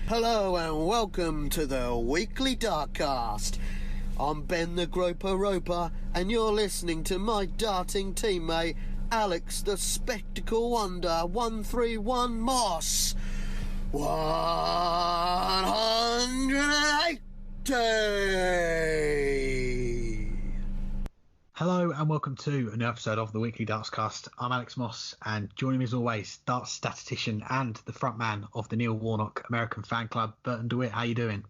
Hello and welcome to the weekly Dartscast. I'm Ben the Groper Roper and you're listening to my darting teammate Alex the Spectacle Wonder 131 Moss. 180! Hello and welcome to a new episode of the weekly Dartscast. I'm Alex Moss and joining me as always, darts statistician and the frontman of the Neil Warnock American Fan Club, Burton DeWitt. How you doing?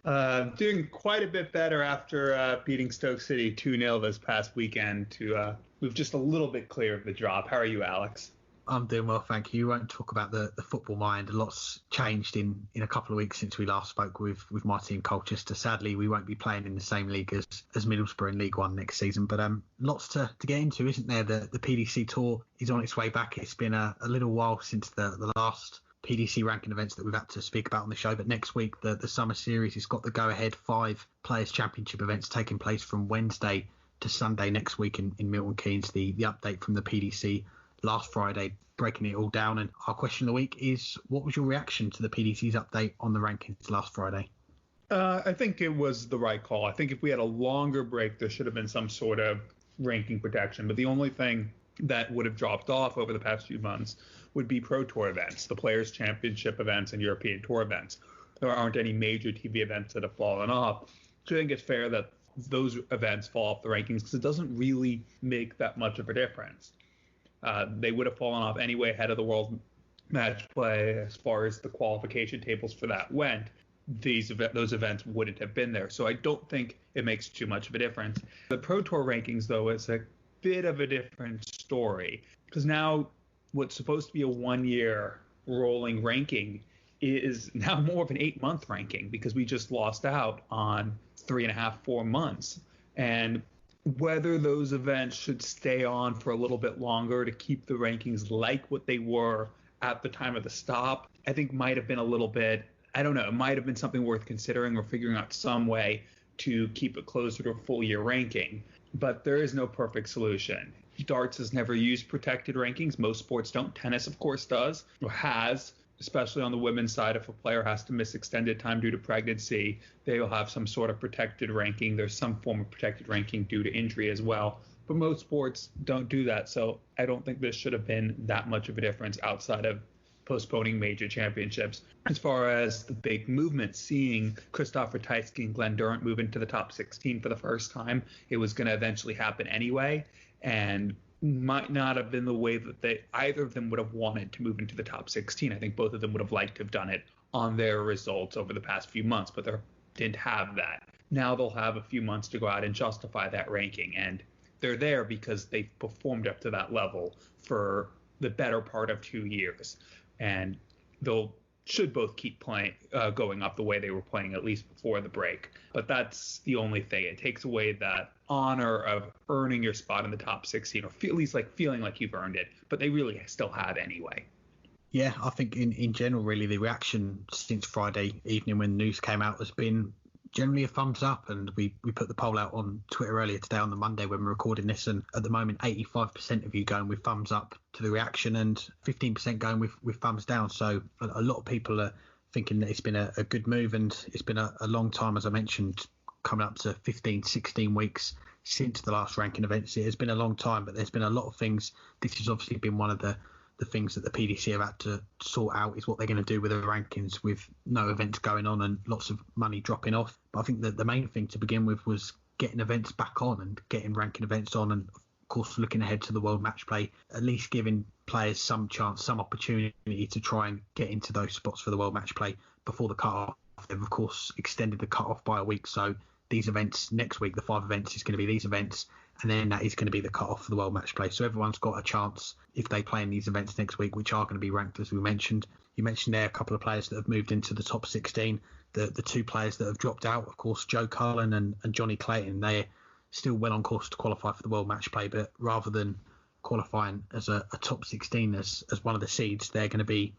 Doing quite a bit better after beating Stoke City 2-0 this past weekend to move just a little bit clear of the drop. How are you, Alex? I'm doing well, thank you. We won't talk about the football mind. A lot's changed in a couple of weeks since we last spoke with my team, Colchester. Sadly, we won't be playing in the same league as Middlesbrough in League One next season. But lots to get into, isn't there? The PDC Tour is on its way back. It's been a little while since the last PDC ranking events that we've had to speak about on the show. But next week, the Summer Series has got the go-ahead 5 Players' Championship events taking place from Wednesday to Sunday next week in Milton Keynes. The update from the PDC last Friday, breaking it all down. And our question of the week is, what was your reaction to the PDC's update on the rankings last Friday? I think it was the right call. I think if we had a longer break, there should have been some sort of ranking protection. But the only thing that would have dropped off over the past few months would be Pro Tour events, the Players' Championship events and European Tour events. There aren't any major TV events that have fallen off. So I think it's fair that those events fall off the rankings because it doesn't really make that much of a difference. They would have fallen off anyway ahead of the World Matchplay as far as the qualification tables for that went. Those events wouldn't have been there. So I don't think it makes too much of a difference. The Pro Tour rankings, though, is a bit of a different story because now what's supposed to be a 1-year rolling ranking is now more of an 8-month ranking because we just lost out on 3.5-4 months. And whether those events should stay on for a little bit longer to keep the rankings like what they were at the time of the stop, I think might have been a little bit, I don't know, it might have been something worth considering or figuring out some way to keep it closer to a full year ranking. But there is no perfect solution. Darts has never used protected rankings. Most sports don't. Tennis, of course, does or has. Especially on the women's side, if a player has to miss extended time due to pregnancy, they will have some sort of protected ranking. There's some form of protected ranking due to injury as well. But most sports don't do that. So I don't think this should have been that much of a difference outside of postponing major championships. As far as the big movement, seeing Christopher Tysky and Glenn Durrant move into the top 16 for the first time, it was going to eventually happen anyway. And might not have been the way that either of them would have wanted to move into the top 16. I think both of them would have liked to have done it on their results over the past few months, but they didn't have that. Now they'll have a few months to go out and justify that ranking, and they're there because they've performed up to that level for the better part of 2 years, and they'll should both keep playing, going up the way they were playing at least before the break. But that's the only thing. It takes away that honor of earning your spot in the top 16, or at least like feeling like you've earned it. But they really still have anyway. Yeah, I think in general, really, the reaction since Friday evening when the news came out has been generally a thumbs up, and we put the poll out on Twitter earlier today on the Monday when we're recording this, and at the moment 85% of you going with thumbs up to the reaction and 15% going with thumbs down. So a lot of people are thinking that it's been a good move, and it's been a long time, as I mentioned, coming up to 15-16 weeks since the last ranking events. It has been a long time, but there's been a lot of things. This has obviously been one of the things that the PDC have had to sort out, is what they're going to do with the rankings with no events going on and lots of money dropping off. But I think that the main thing to begin with was getting events back on and getting ranking events on, and of course looking ahead to the World Matchplay, at least giving players some chance, some opportunity to try and get into those spots for the World Matchplay before the cut-off. They've of course extended the cut-off by a week, so these events next week, the 5 events, is going to be these events, and then that is going to be the cut-off for the World Matchplay. So everyone's got a chance if they play in these events next week, which are going to be ranked, as we mentioned. You mentioned there a couple of players that have moved into the top 16. The 2 players that have dropped out, of course, Joe Cullen and Johnny Clayton, they're still well on course to qualify for the World Matchplay, but rather than qualifying as a top 16 as one of the seeds, they're going to be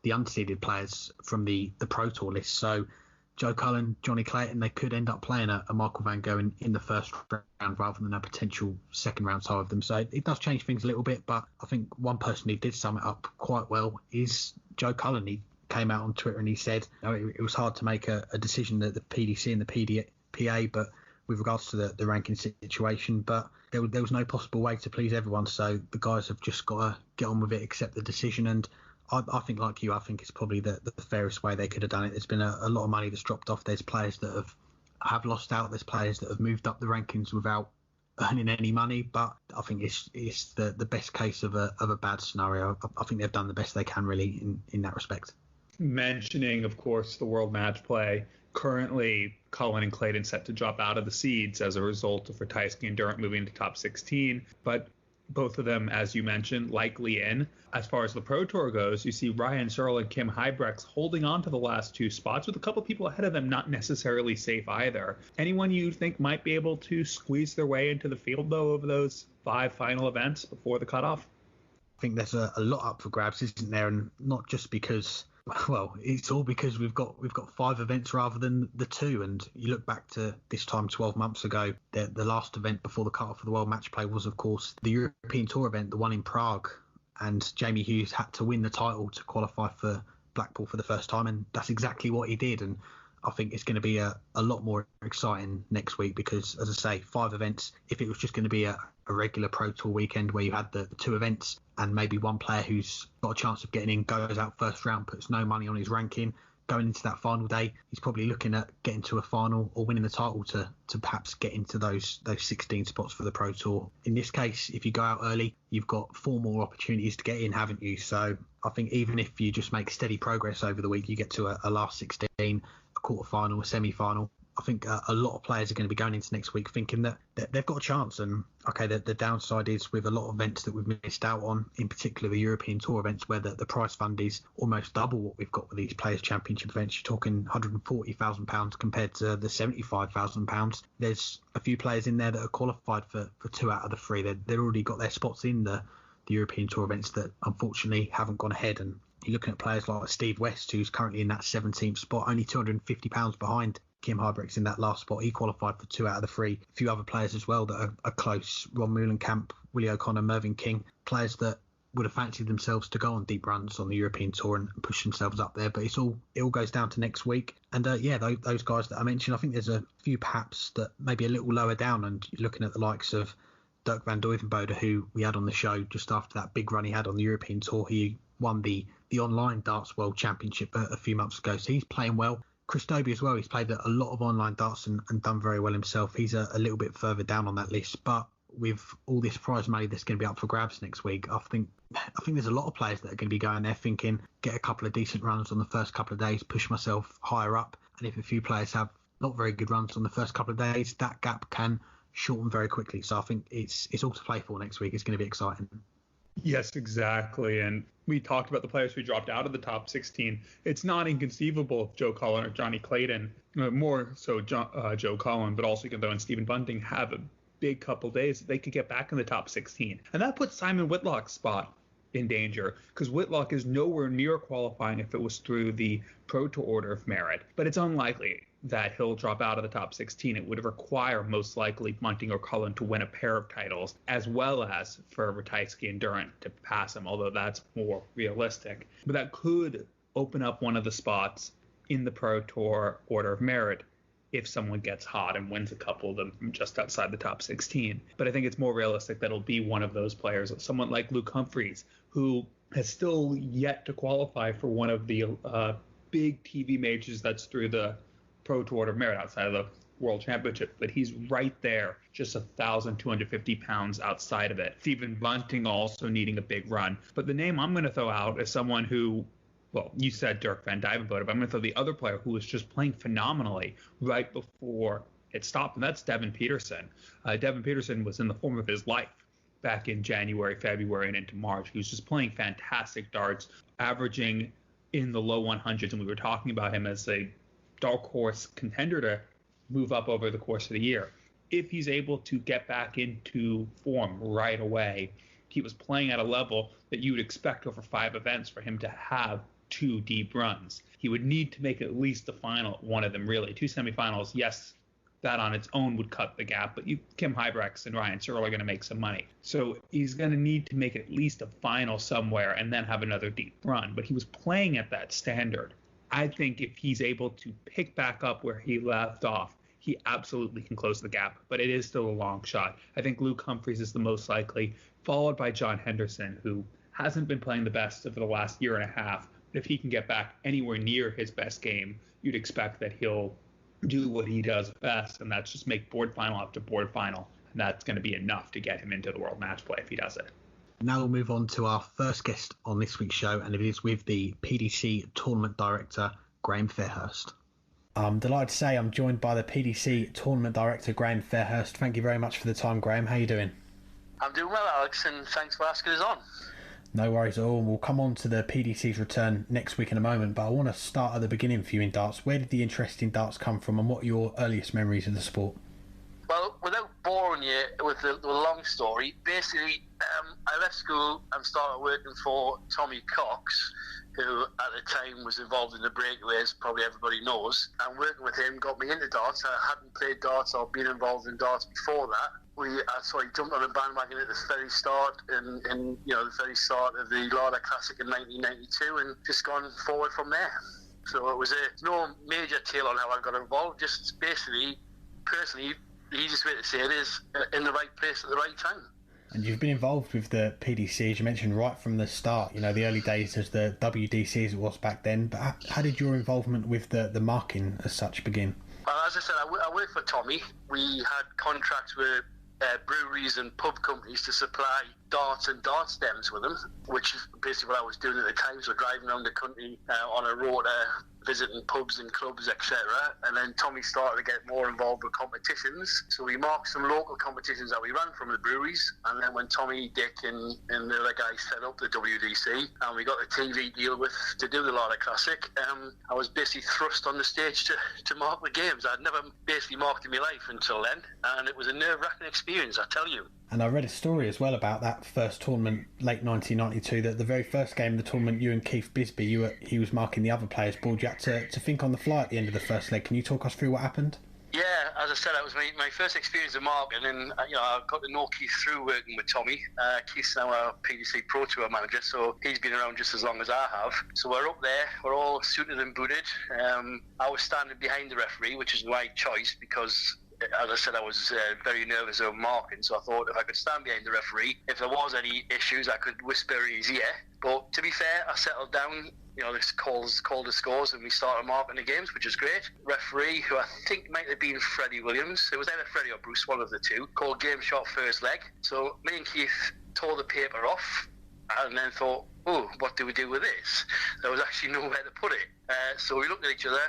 the unseeded players from the Pro Tour list. So Joe Cullen, Johnny Clayton, they could end up playing a Michael van Gogh in the first round rather than a potential second round side of them. So it does change things a little bit, but I think one person who did sum it up quite well is Joe Cullen. He came out on Twitter and he said it was hard to make a decision that the PDC and the PDPA, but with regards to the ranking situation, but there was no possible way to please everyone. So the guys have just got to get on with it, accept the decision. And I think, like you, I think it's probably the fairest way they could have done it. There's been a lot of money that's dropped off. There's players that have lost out. There's players that have moved up the rankings without earning any money. But I think it's the best case of a bad scenario. I think they've done the best they can really in that respect. Mentioning, of course, the World Matchplay. Currently, Cullen and Clayton set to drop out of the seeds as a result of Ratajski and Durrant moving to top 16. But both of them, as you mentioned, likely in. As far as the Pro Tour goes, you see Ryan Searle and Kim Huybrechts holding on to the last two spots with a couple people ahead of them not necessarily safe either. Anyone you think might be able to squeeze their way into the field, though, over those 5 final events before the cutoff? I think there's a lot up for grabs, isn't there? And not just because... Well, it's all because we've got 5 events rather than the 2. And you look back to this time 12 months ago, the last event before the cut-off of the World Matchplay was, of course, the European Tour event, the one in Prague. And Jamie Hughes had to win the title to qualify for Blackpool for the first time. And that's exactly what he did. And I think it's going to be a lot more exciting next week because, as I say, 5 events. If it was just going to be a regular Pro Tour weekend where you had the 2 events and maybe one player who's got a chance of getting in goes out first round, puts no money on his ranking, going into that final day, he's probably looking at getting to a final or winning the title to perhaps get into those 16 spots for the Pro Tour. In this case, if you go out early, you've got 4 more opportunities to get in, haven't you? So I think even if you just make steady progress over the week, you get to a last 16, a quarter-final, a semi-final. I think a lot of players are going to be going into next week thinking that they've got a chance. And, okay, the downside is with a lot of events that we've missed out on, in particular the European Tour events where the prize fund is almost double what we've got with these Players' Championship events. You're talking £140,000 compared to the £75,000. There's a few players in there that are qualified for 2 out of the 3. They've already got their spots in the European Tour events that unfortunately haven't gone ahead. And you're looking at players like Steve West, who's currently in that 17th spot, only £250 behind Kim Huybrechts in that last spot. He qualified for 2 out of the 3. A few other players as well that are close. Ron Moulenkamp, Willie O'Connor, Mervyn King. Players that would have fancied themselves to go on deep runs on the European Tour and push themselves up there. But it all goes down to next week. And those guys that I mentioned, I think there's a few perhaps that maybe a little lower down. And you're looking at the likes of Dirk van Duijvenbode, who we had on the show just after that big run he had on the European Tour. He won the online darts world championship a few months ago. So he's playing well. Chris Dobie as well, he's played a lot of online darts and done very well himself. He's a little bit further down on that list, but with all this prize money that's going to be up for grabs next week, I think there's a lot of players that are going to be going there thinking, get a couple of decent runs on the first couple of days, push myself higher up. And if a few players have not very good runs on the first couple of days, that gap can shorten very quickly. So I think it's all to play for next week. It's going to be exciting. Yes, exactly. And we talked about the players who dropped out of the top 16. It's not inconceivable if Joe Cullen or Johnny Clayton, more so Joe Cullen, but also Gonzo and Stephen Bunting have a big couple days, they could get back in the top 16. And that puts Simon Whitlock's spot in danger because Whitlock is nowhere near qualifying if it was through the Pro Tour order of merit. But it's unlikely that he'll drop out of the top 16. It would require most likely Bunting or Cullen to win a pair of titles, as well as for Ratajski and Durrant to pass him, although that's more realistic. But that could open up one of the spots in the Pro Tour order of merit if someone gets hot and wins a couple of them from just outside the top 16. But I think it's more realistic that it'll be one of those players, someone like Luke Humphreys, who has still yet to qualify for one of the big TV majors that's through the Pro Tour order of merit outside of the World Championship, but he's right there, just 1,250 pounds outside of it. Stephen Bunting also needing a big run. But the name I'm going to throw out is someone who, well, you said Dirk van Duijvenbode, but I'm going to throw the other player who was just playing phenomenally right before it stopped, and that's Devin Peterson. Devin Peterson was in the form of his life back in January, February, and into March. He was just playing fantastic darts, averaging in the low 100s, and we were talking about him as a dark horse contender to move up over the course of the year. If he's able to get back into form right away, he was playing at a level that you would expect over 5 events for him to have 2 deep runs. He would need to make at least the final, one of them really. 2 semifinals, yes, that on its own would cut the gap, but Kim Huybrechts and Ryan Searle are going to make some money. So he's going to need to make at least a final somewhere and then have another deep run. But he was playing at that standard. I think if he's able to pick back up where he left off, he absolutely can close the gap, but it is still a long shot. I think Luke Humphries is the most likely, followed by John Henderson, who hasn't been playing the best over the last year and a half. But if he can get back anywhere near his best game, you'd expect that he'll do what he does best, and that's just make board final after board final. And that's going to be enough to get him into the World Matchplay if he does it. Now we'll move on to our first guest on this week's show, and it is with the PDC Tournament Director, Graham Fairhurst. I'm delighted to say I'm joined by the PDC Tournament Director, Graham Fairhurst. Thank you very much for the time, Graham. How are you doing? I'm doing well, Alex, and thanks for asking us on. No worries at all. We'll come on to the PDC's return next week in a moment, but I want to start at the beginning for you in darts. Where did the interest in darts come from, and what are your earliest memories of the sport? Well, without boring you with the long story, basically, I left school and started working for Tommy Cox, who at the time was involved in the breakaways, probably everybody knows. And working with him got me into darts. I hadn't played darts or been involved in darts before that. So I jumped on a bandwagon at the very start, the very start of the Larder Classic in 1992, and just gone forward from there. So it was no major tale on how I got involved. Just basically, personally, the easiest way to say it is in the right place at the right time. And you've been involved with the PDC, as you mentioned, right from the start, the early days as the WDC as it was back then. But how did your involvement with the marking as such begin? Well, as I said, I worked for Tommy. We had contracts with breweries and pub companies to supply darts and dart stems with them, which is basically what I was doing at the time. So driving around the country on a rota, visiting pubs and clubs, etc. And then Tommy started to get more involved with competitions. So we marked some local competitions that we ran from the breweries. And then when Tommy, Dick and the other guys set up the WDC and we got the TV deal to do the Larder Classic, I was basically thrust on the stage to mark the games. I'd never basically marked in my life until then. And it was a nerve-wracking experience, I tell you. And I read a story as well about that first tournament, late 1992, that the very first game of the tournament, you and Keith Bisbee, he was marking the other players' board. You had to think on the fly at the end of the first leg. Can you talk us through what happened? Yeah, as I said, that was my first experience of marking, and I got to know Keith through working with Tommy. Keith's now our PDC Pro Tour manager, so he's been around just as long as I have. So we're up there, we're all suited and booted. I was standing behind the referee, which is my choice because, as I said, I was very nervous of marking, so I thought if I could stand behind the referee, if there was any issues, I could whisper in his ear. But to be fair, I settled down. This called the scores, and we started marking the games, which is great. Referee, who I think might have been Freddie Williams, it was either Freddie or Bruce, one of the two, called game shot first leg. So me and Keith tore the paper off, and then thought, what do we do with this? There was actually nowhere to put it. So we looked at each other,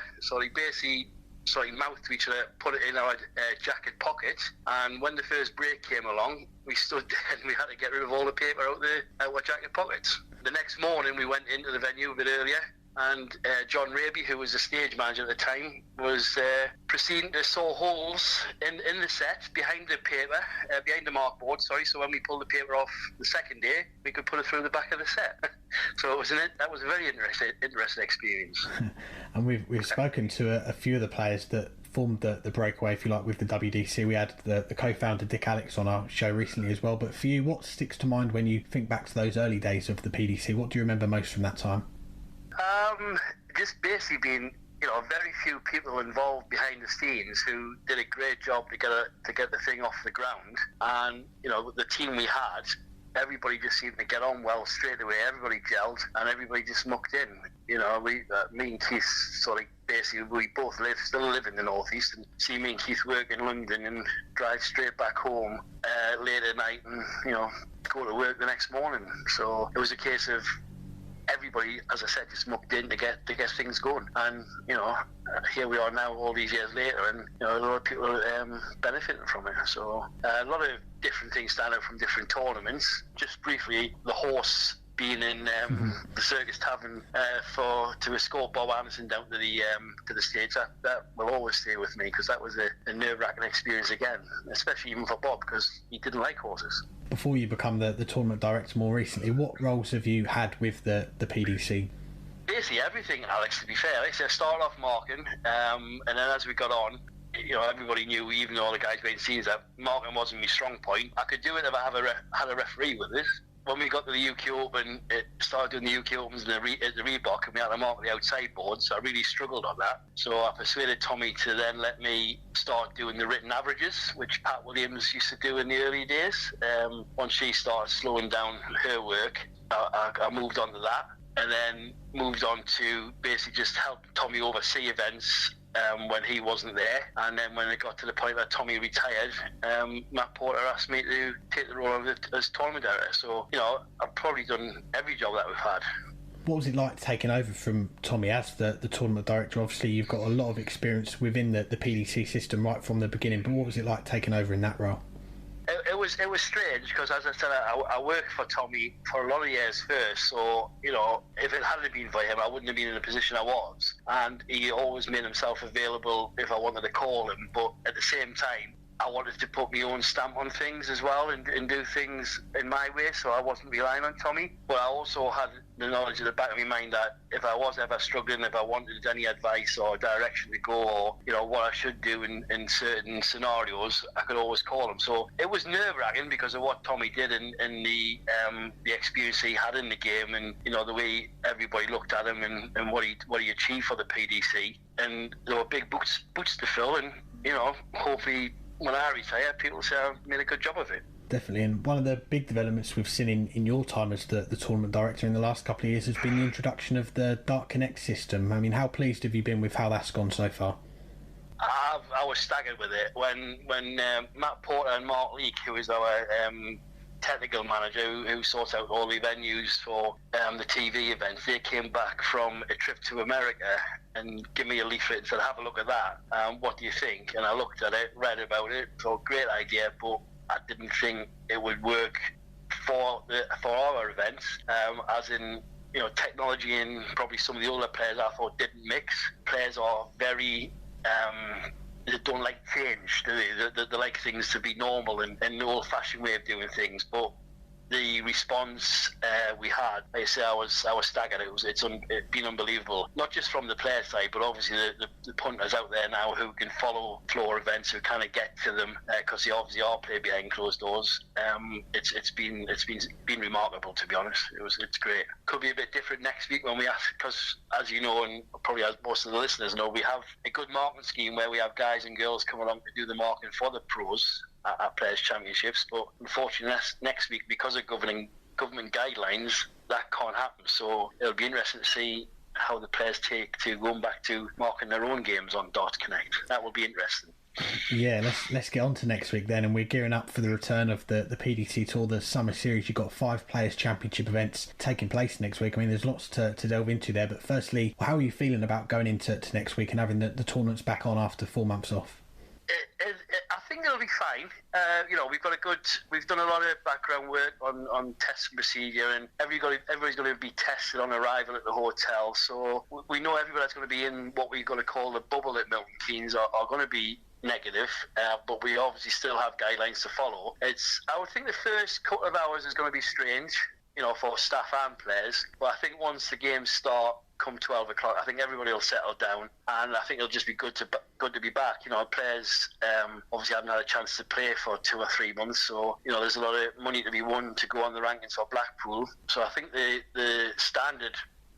mouthed to each other, put it in our jacket pocket, and when the first break came along, we stood there and we had to get rid of all the paper out our jacket pockets. The next morning we went into the venue a bit earlier, and John Raby, who was the stage manager at the time, was proceeding to saw holes in the set behind the paper, behind the markboard, so when we pulled the paper off the second day, we could put it through the back of the set. So that was a very interesting experience. And we've spoken to a few of the players that formed the breakaway, if you like, with the WDC. We had the co-founder Dick Alex on our show recently as well. But for you, what sticks to mind when you think back to those early days of the PDC? What do you remember most from that time? Just basically being, very few people involved behind the scenes who did a great job to get the thing off the ground. And, the team we had, everybody just seemed to get on well straight away. Everybody gelled and everybody just mucked in. Me and Keith basically, we both still live in the northeast, and see me and Keith work in London and drive straight back home late at night and, go to work the next morning. So it was a case of everybody, as I said, just mucked in to get things going. And, here we are now all these years later, and, a lot of people are benefiting from it. So a lot of different things stand out from different tournaments. Just briefly, the horse being in the Circus Tavern to escort Bob Anderson down to the stage, that will always stay with me, because that was a nerve-wracking experience again, especially even for Bob, because he didn't like horses. Before you become the tournament director more recently, what roles have you had with the PDC? Basically everything, Alex, to be fair. I started off marking, and then as we got on, everybody knew, even all the guys behind the scenes, that marking wasn't my strong point. I could do it if I had a referee with it. When we got to the UK Open, it started doing the UK Opens at the Reebok, and we had to mark the outside board, so I really struggled on that. So I persuaded Tommy to then let me start doing the written averages, which Pat Williams used to do in the early days. Once she started slowing down her work, I moved on to that, and then moved on to basically just help Tommy oversee events when he wasn't there. And then when it got to the point that Tommy retired, Matt Porter asked me to take the role as tournament director. So, I've probably done every job that we've had. What was it like taking over from Tommy as the tournament director? Obviously, you've got a lot of experience within the PDC system right from the beginning, but what was it like taking over in that role? It was strange because, as I said, I worked for Tommy for a lot of years first. So, if it hadn't been for him, I wouldn't have been in the position I was. And he always made himself available if I wanted to call him. But at the same time, I wanted to put my own stamp on things as well and do things in my way, so I wasn't relying on Tommy. But I also had the knowledge at the back of my mind that if I was ever struggling, if I wanted any advice or direction to go, or what I should do in certain scenarios, I could always call him. So it was nerve-wracking because of what Tommy did and the experience he had in the game, and the way everybody looked at him and what he achieved for the PDC. And there were big boots to fill, and hopefully when I retire, people say I made a good job of it. Definitely, and one of the big developments we've seen in your time as the tournament director in the last couple of years has been the introduction of the Dart Connect system. I mean, how pleased have you been with how that's gone so far? I was staggered with it. When Matt Porter and Mark Leake, who is our technical manager who sorts out all the venues for the TV events, they came back from a trip to America and gave me a leaflet and said, have a look at that. What do you think? And I looked at it, read about it, thought, great idea, but I didn't think it would work for our events, as in, technology and probably some of the older players I thought didn't mix. Players are very... they don't like change, do they? They like things to be normal and the old-fashioned way of doing things. But the response we had, like I say, I was staggered. It's been unbelievable. Not just from the player side, but obviously the punters out there now who can follow floor events, who kind of get to them because they obviously are played behind closed doors. It's been remarkable, to be honest. It's great. Could be a bit different next week when we ask, because as you know, and probably as most of the listeners know, we have a good marking scheme where we have guys and girls come along to do the marking for the pros at Players Championships, but unfortunately next week, because of government guidelines, that can't happen. So it'll be interesting to see how the players take to going back to marking their own games on Darts Connect. That will be interesting. Yeah, let's get on to next week then, and we're gearing up for the return of the PDC Tour, the Summer Series. You've got 5 Players Championship events taking place next week. I mean, there's lots to delve into there, but firstly, how are you feeling about going into next week and having the tournaments back on after 4 months off? I think it'll be fine. We've done a lot of background work on test procedure, and everybody's going to be tested on arrival at the hotel. So we know everybody that's going to be in what we're going to call the bubble at Milton Keynes are going to be negative, but we obviously still have guidelines to follow. I would think the first couple of hours is going to be strange, for staff and players. But I think once the games start, come 12 o'clock, I think everybody will settle down, and I think it'll just be good to be back. Players obviously haven't had a chance to play for 2 or 3 months, so there's a lot of money to be won to go on the rankings for Blackpool. So I think the standard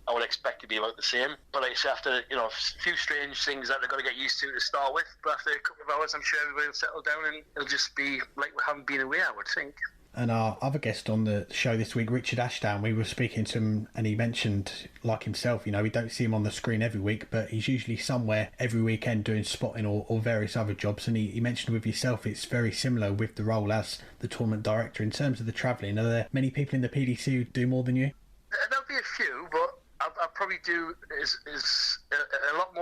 I would expect to be about the same. But like I say, after a few strange things that they've got to get used to start with, but after a couple of hours, I'm sure everybody will settle down and it'll just be like we haven't been away, I would think. And our other guest on the show this week, Richard Ashdown, we were speaking to him and he mentioned, like himself, we don't see him on the screen every week, but he's usually somewhere every weekend doing spotting or various other jobs. And he mentioned with yourself, it's very similar with the role as the tournament director. In terms of the travelling, are there many people in the PDC who do more than you? There'll be a few, but I probably do is a lot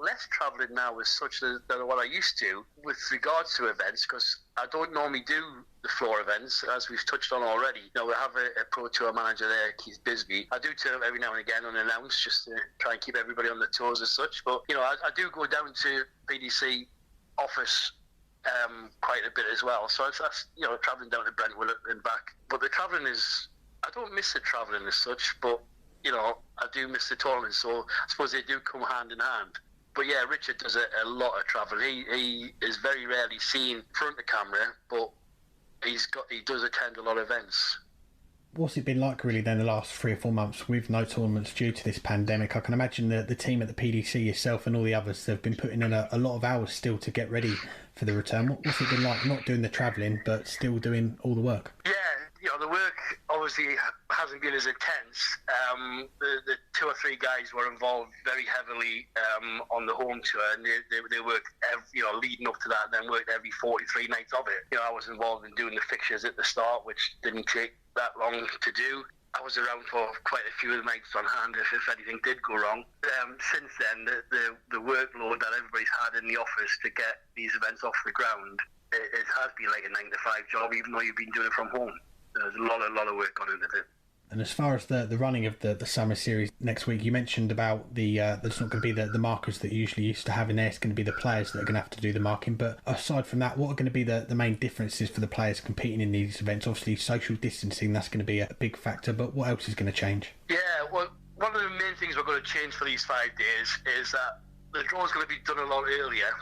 less travelling now as such than what I used to with regards to events, because I don't normally do the floor events, as we've touched on already. We have a pro tour manager there, Keith Bisbee. I do turn up every now and again unannounced just to try and keep everybody on their toes as such. But I do go down to PDC office quite a bit as well. So that's travelling down to Brentwood and back. But the travelling I don't miss the travelling as such, but I do miss the tournament, so I suppose they do come hand in hand. But yeah, Richard does a lot of travel. He is very rarely seen in front of camera, but he does attend a lot of events. What's it been like really then the last 3 or 4 months with no tournaments due to this pandemic? I can imagine that the team at the PDC, yourself and all the others, have been putting in a lot of hours still to get ready for the return. What's it been like not doing the travelling but still doing all the work? Yeah, the work obviously hasn't been as intense. The 2 or 3 guys were involved very heavily on the home tour, and they worked leading up to that, and then worked every 43 nights of it. I was involved in doing the fixtures at the start, which didn't take that long to do. I was around for quite a few of the nights on hand if anything did go wrong. Since then, the workload that everybody's had in the office to get these events off the ground, it has been like a 9-to-5 job, even though you've been doing it from home. There's a lot of work gone into it. And as far as the running of the Summer Series next week, you mentioned about there's not going to be the markers that you usually used to have in there. It's going to be the players that are going to have to do the marking. But aside from that, what are going to be the main differences for the players competing in these events? Obviously, social distancing, that's going to be a big factor. But what else is going to change? Yeah, well, one of the main things we're going to change for these 5 days is that the draw is going to be done a lot earlier.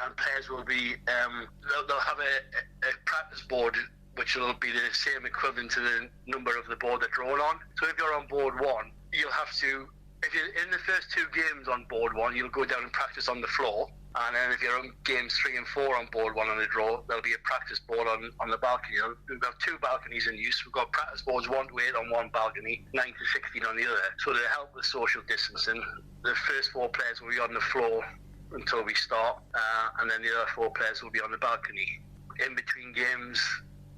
And players will be, they'll have a practice board, which will be the same equivalent to the number of the board they're drawn on. So if you're on board 1, you'll have to, if you're in the first 2 games on board 1, you'll go down and practice on the floor. And then if you're on games 3 and 4 on board 1 on the draw, there'll be a practice board on the balcony. We've got 2 balconies in use. We've got practice boards 1 to 8 on one balcony, 9 to 16 on the other. So to help with social distancing, the first 4 players will be on the floor until we start, and then the other 4 players will be on the balcony. In between games,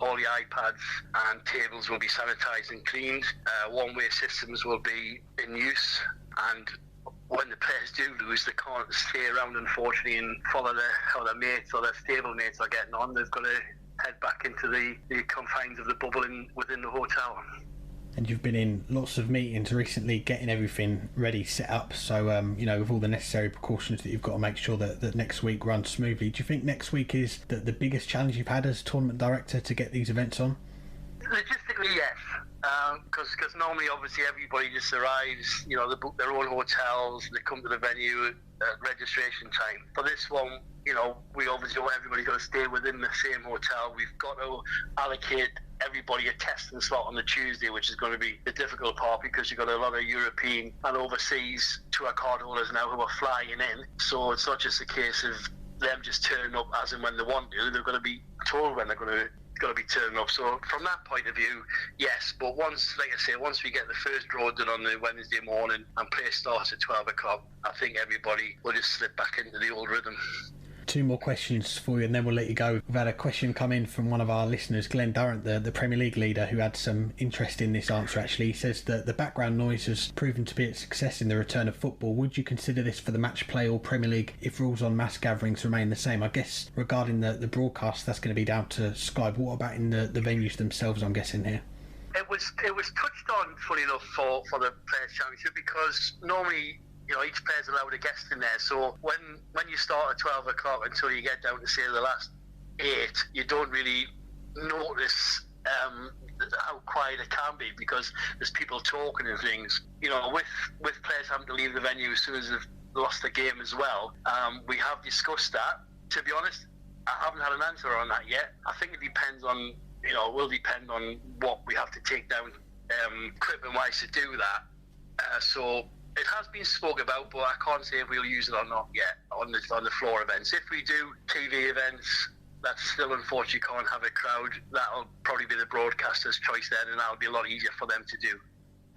all the iPads and tables will be sanitised and cleaned. One-way systems will be in use, and when the players do lose, they can't stay around, unfortunately, and follow how their mates or their stable mates are getting on. They've got to head back into the confines of the bubble within the hotel. And you've been in lots of meetings recently getting everything ready, set up, so with all the necessary precautions that you've got to make sure that next week runs smoothly. Do you think next week is the biggest challenge you've had as tournament director to get these events on? Logistically, yes, because normally obviously everybody just arrives, they book their own hotels, they come to the venue at registration time. For this one, we obviously want everybody got to stay within the same hotel. We've got to allocate everybody a testing slot on the Tuesday, which is going to be the difficult part because you've got a lot of European and overseas tour card holders now who are flying in. So it's not just a case of them just turning up as and when they want to. They're going to be told when they're going to be turning up. So from that point of view, yes. But once we get the first draw done on the Wednesday morning and play starts at 12 o'clock, I think everybody will just slip back into the old rhythm. 2 more questions for you and then we'll let you go. We've had a question come in from one of our listeners, Glenn Durrant, the Premier League leader, who had some interest in this answer actually. He says that the background noise has proven to be a success in the return of football. Would you consider this for the match play or Premier League if rules on mass gatherings remain the same? I guess regarding the broadcast, that's going to be down to Sky. But what about in the venues themselves, I'm guessing here? It was touched on, funny enough, for the Players' Championship, because normally each player's allowed a guest in there. So when you start at 12 o'clock until you get down to, say, the last 8, you don't really notice how quiet it can be because there's people talking and things. With players having to leave the venue as soon as they've lost the game as well, we have discussed that. To be honest, I haven't had an answer on that yet. I think it depends on, it will depend on what we have to take down equipment-wise to do that. So it has been spoken about, but I can't say if we'll use it or not yet on the floor events. If we do TV events, that still unfortunately can't have a crowd. That'll probably be the broadcaster's choice then, and that'll be a lot easier for them to do.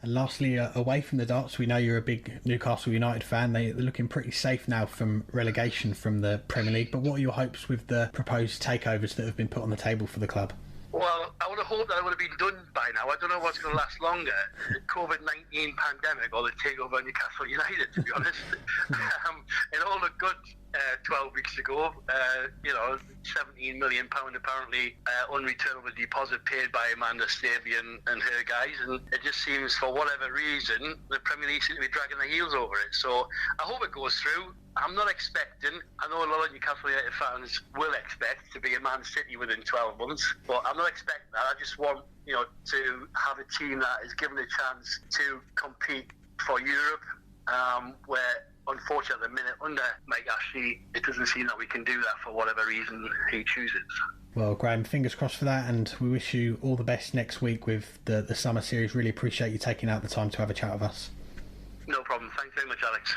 And lastly, away from the darts, we know you're a big Newcastle United fan. They're looking pretty safe now from relegation from the Premier League. But what are your hopes with the proposed takeovers that have been put on the table for the club? Well, I would have hoped that it would have been done by now. I don't know what's going to last longer, the COVID-19 pandemic or the takeover of Newcastle United, to be honest. It all looked good 12 weeks ago. £17 million apparently unreturnable deposit paid by Amanda Stavey and her guys, and it just seems, for whatever reason, the Premier League seem to be dragging their heels over it. So I hope it goes through. I'm not expecting, I know a lot of Newcastle United fans will expect to be a Man City within 12 months, but I'm not expecting that. I just want, to have a team that is given a chance to compete for Europe, where unfortunately, at the minute, under Mike Ashley, it doesn't seem that we can do that for whatever reason he chooses. Well, Graham, fingers crossed for that, and we wish you all the best next week with the Summer Series. Really appreciate you taking out the time to have a chat with us. No problem. Thanks very much, Alex.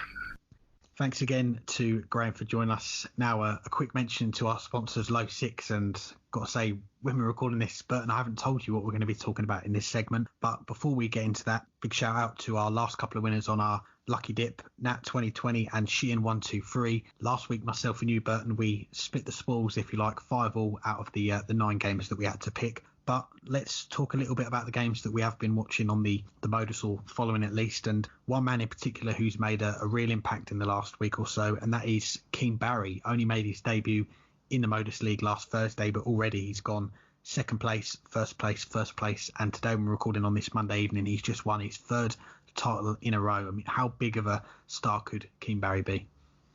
Thanks again to Graham for joining us. Now, a quick mention to our sponsors, Low Six, and got to say, when we're recording this, Burton, I haven't told you what we're going to be talking about in this segment, but before we get into that, big shout out to our last couple of winners on our Lucky Dip, Nat 2020 and Sheehan 123. Last week, myself and you, Burton, we split the spoils, if you like, 5-all out of the 9 games that we had to pick. But let's talk a little bit about the games that we have been watching on the Modus, or following at least, and one man in particular who's made a real impact in the last week or so, and that is Keane Barry. Only made his debut in the Modus League last Thursday, but already he's gone second place, first place, and today when we're recording on this Monday evening, he's just won his 3rd title in a row. I mean, how big of a star could Keane Barry be?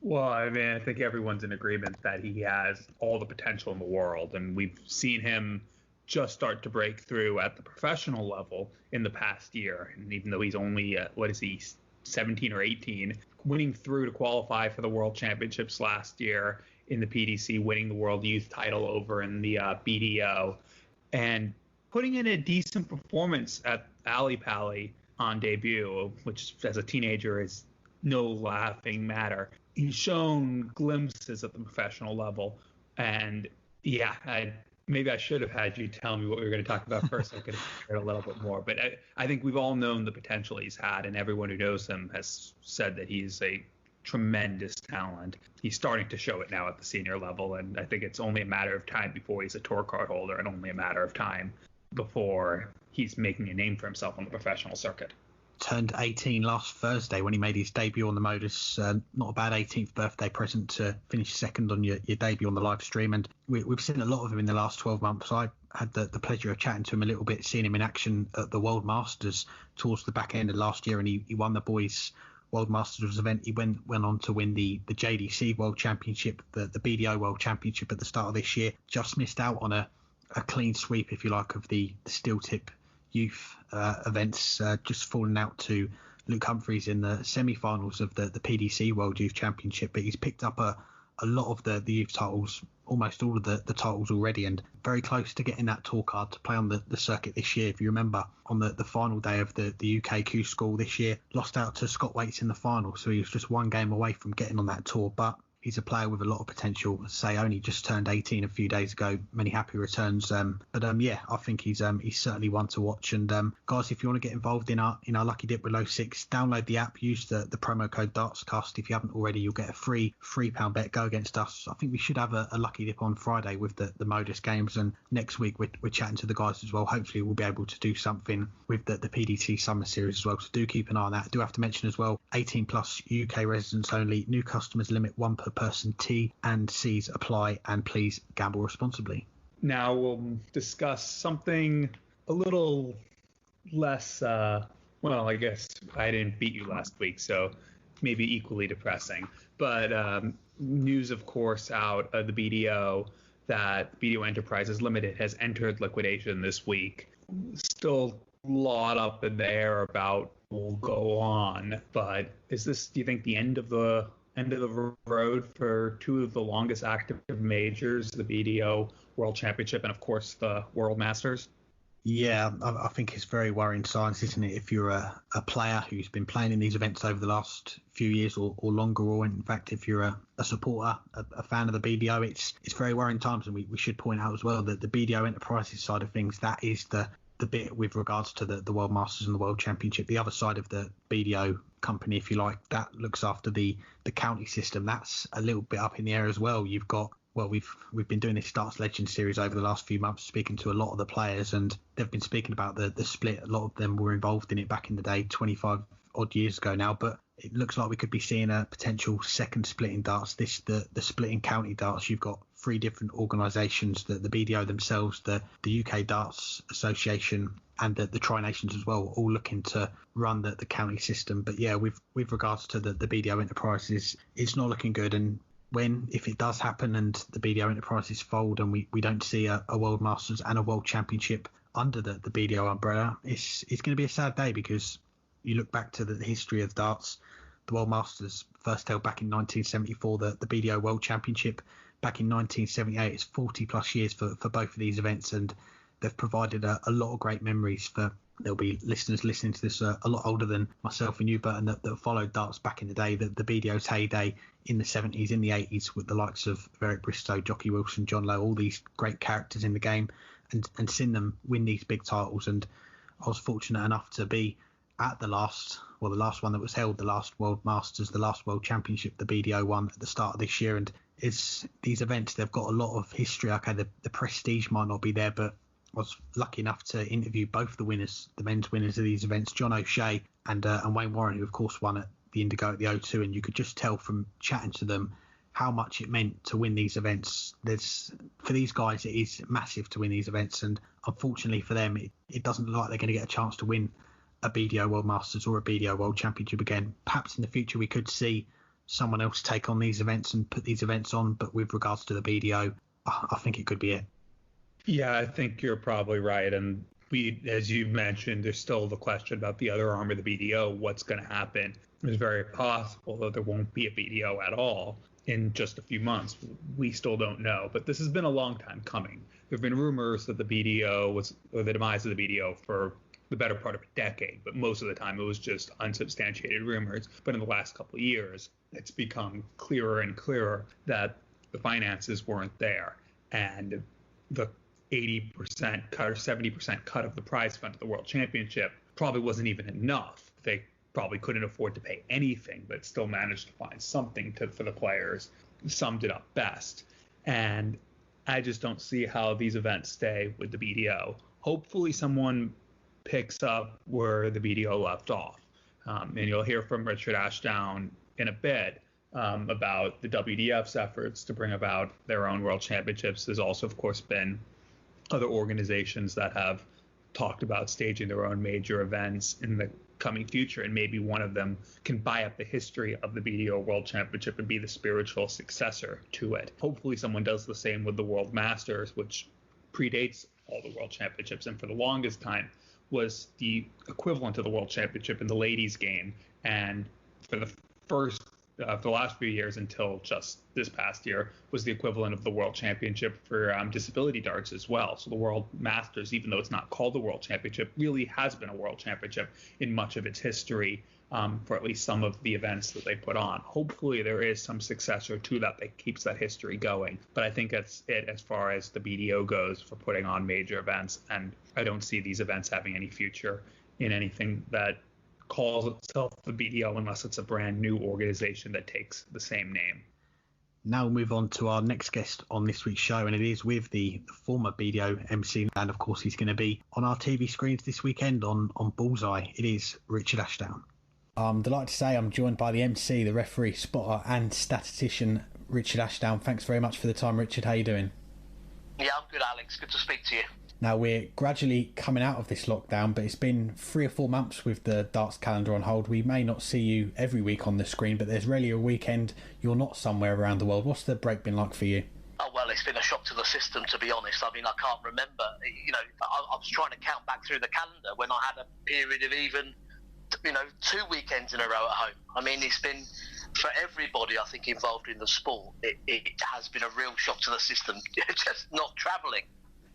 Well, I mean, I think everyone's in agreement that he has all the potential in the world, and we've seen him just start to break through at the professional level in the past year. And even though he's only, 17 or 18, winning through to qualify for the World Championships last year in the PDC, winning the World Youth title over in the BDO, and putting in a decent performance at Ali Pali on debut, which as a teenager is no laughing matter. He's shown glimpses at the professional level, and yeah, maybe I should have had you tell me what we were going to talk about first. I could have shared a little bit more. But I think we've all known the potential he's had, and everyone who knows him has said that he's a tremendous talent. He's starting to show it now at the senior level, and I think it's only a matter of time before he's a tour card holder, and only a matter of time before he's making a name for himself on the professional circuit. Turned 18 last Thursday when he made his debut on the Modus. Not a bad 18th birthday present to finish second on your debut on the live stream. And we've seen a lot of him in the last 12 months. I had the pleasure of chatting to him a little bit, seeing him in action at the World Masters towards the back end of last year, and he won the boys' World Masters event. He went on to win the JDC World Championship, the BDO World Championship at the start of this year. Just missed out on a clean sweep, if you like, of the steel tip youth events, just falling out to Luke Humphreys in the semi-finals of the PDC World Youth Championship. But he's picked up a lot of the youth titles, almost all of the titles already, and very close to getting that tour card to play on the circuit this year. If you remember, on the final day of the UK Q School this year, lost out to Scott Waits in the final, so he was just one game away from getting on that tour. But he's a player with a lot of potential. Say, only just turned 18 a few days ago. Many happy returns. Yeah, I think he's certainly one to watch. And guys, if you want to get involved in our Lucky Dip with Low Six, download the app. Use the promo code Dartscast. If you haven't already, you'll get a free £3 bet. Go against us. I think we should have a Lucky Dip on Friday with the Modus games, and next week we're chatting to the guys as well. Hopefully we'll be able to do something with the PDC Summer Series as well. So do keep an eye on that. I do have to mention as well, 18 plus UK residents only. New customers limit 1 per person. T and C's apply, and please gamble responsibly. Now we'll discuss something a little less, well, I guess I didn't beat you last week, so maybe equally depressing. But news, of course, out of the BDO that BDO Enterprises Ltd has entered liquidation this week. Still a lot up in there about what will go on, but is this, do you think, the end of the road for 2 of the longest active majors, the BDO World Championship and, of course, the World Masters? Yeah, I think it's very worrying signs, isn't it? If you're a player who's been playing in these events over the last few years or longer, or in fact, if you're a supporter, a fan of the BDO, it's very worrying times. And we should point out as well that the BDO Enterprises side of things, that is the bit with regards to the World Masters and the World Championship. The other side of the BDO company, if you like, that looks after the county system. That's a little bit up in the air as well. You've got, well, we've been doing this Darts Legends series over the last few months, speaking to a lot of the players, and they've been speaking about the split. A lot of them were involved in it back in the day, 25 odd years ago now, but it looks like we could be seeing a potential second split in darts. The split in county darts. You've got 3 different organisations, the BDO themselves, the UK Darts Association, and the Tri-Nations as well, all looking to run the county system. But yeah, with regards to the BDO Enterprises, it's not looking good. And if it does happen and the BDO Enterprises fold and we don't see a World Masters and a World Championship under the BDO umbrella, it's going to be a sad day, because you look back to the history of darts. The World Masters first held back in 1974, the BDO World Championship back in 1978. It's 40 plus years for both of these events, and they've provided a lot of great memories for. There'll be listeners listening to this a lot older than myself and you, Burton, that followed darts back in the day, the BDO's heyday in the 70s, in the 80s, with the likes of Eric Bristow, Jockey Wilson, John Lowe, all these great characters in the game, and seen them win these big titles. And I was fortunate enough to be at the last one that was held, the last World Masters, the last World Championship the BDO won at the start of this year. And it's these events, they've got a lot of history. Okay, the prestige might not be there, but I was lucky enough to interview both the winners, the men's winners of these events, John O'Shea and Wayne Warren, who of course won at the Indigo at the O2, and you could just tell from chatting to them how much it meant to win these events. For these guys, it is massive to win these events, and unfortunately for them, it doesn't look like they're going to get a chance to win a BDO World Masters or a BDO World Championship again. Perhaps in the future we could see someone else take on these events and put these events on, but with regards to the BDO, I think it could be it. Yeah, I think you're probably right. And as you mentioned, there's still the question about the other arm of the BDO, what's going to happen. It's very possible that there won't be a BDO at all in just a few months. We still don't know, but this has been a long time coming. There have been rumors that the BDO or the demise of the BDO for the better part of a decade, but most of the time it was just unsubstantiated rumors. But in the last couple of years, it's become clearer and clearer that the finances weren't there, and the 80% cut or 70% cut of the prize fund of the World Championship probably wasn't even enough. They probably couldn't afford to pay anything, but still managed to find something for the players. Summed it up best. And I just don't see how these events stay with the BDO. Hopefully someone picks up where the BDO left off. And you'll hear from Richard Ashdown in a bit about the WDF's efforts to bring about their own World Championships. There's also, of course, been other organizations that have talked about staging their own major events in the coming future, and maybe one of them can buy up the history of the BDO World Championship and be the spiritual successor to it. Hopefully someone does the same with the World Masters, which predates all the World Championships, and for the longest time was the equivalent of the World Championship in the ladies' game, and for the last few years until just this past year was the equivalent of the World Championship for disability darts as well. So the World Masters, even though it's not called the World Championship, really has been a World Championship in much of its history for at least some of the events that they put on. Hopefully there is some successor to that keeps that history going. But I think that's it as far as the BDO goes for putting on major events, and I don't see these events having any future in anything that calls itself the BDO unless it's a brand new organization that takes the same name. Now we'll move on to our next guest on this week's show, and it is with the former BDO MC, and of course he's going to be on our TV screens this weekend on Bullseye. It is Richard Ashdown. I'm delighted to say I'm joined by the MC, the referee, spotter and statistician, Richard Ashdown. Thanks very much for the time, Richard. How are you doing? Yeah, I'm good, Alex. Good to speak to you. Now, we're gradually coming out of this lockdown, but it's been 3 or 4 months with the darts calendar on hold. We may not see you every week on the screen, but there's rarely a weekend you're not somewhere around the world. What's the break been like for you? Oh, well, it's been a shock to the system, to be honest. I mean, I can't remember. I was trying to count back through the calendar when I had a period of even, 2 weekends in a row at home. I mean, it's been, for everybody, I think, involved in the sport, it has been a real shock to the system, just not travelling.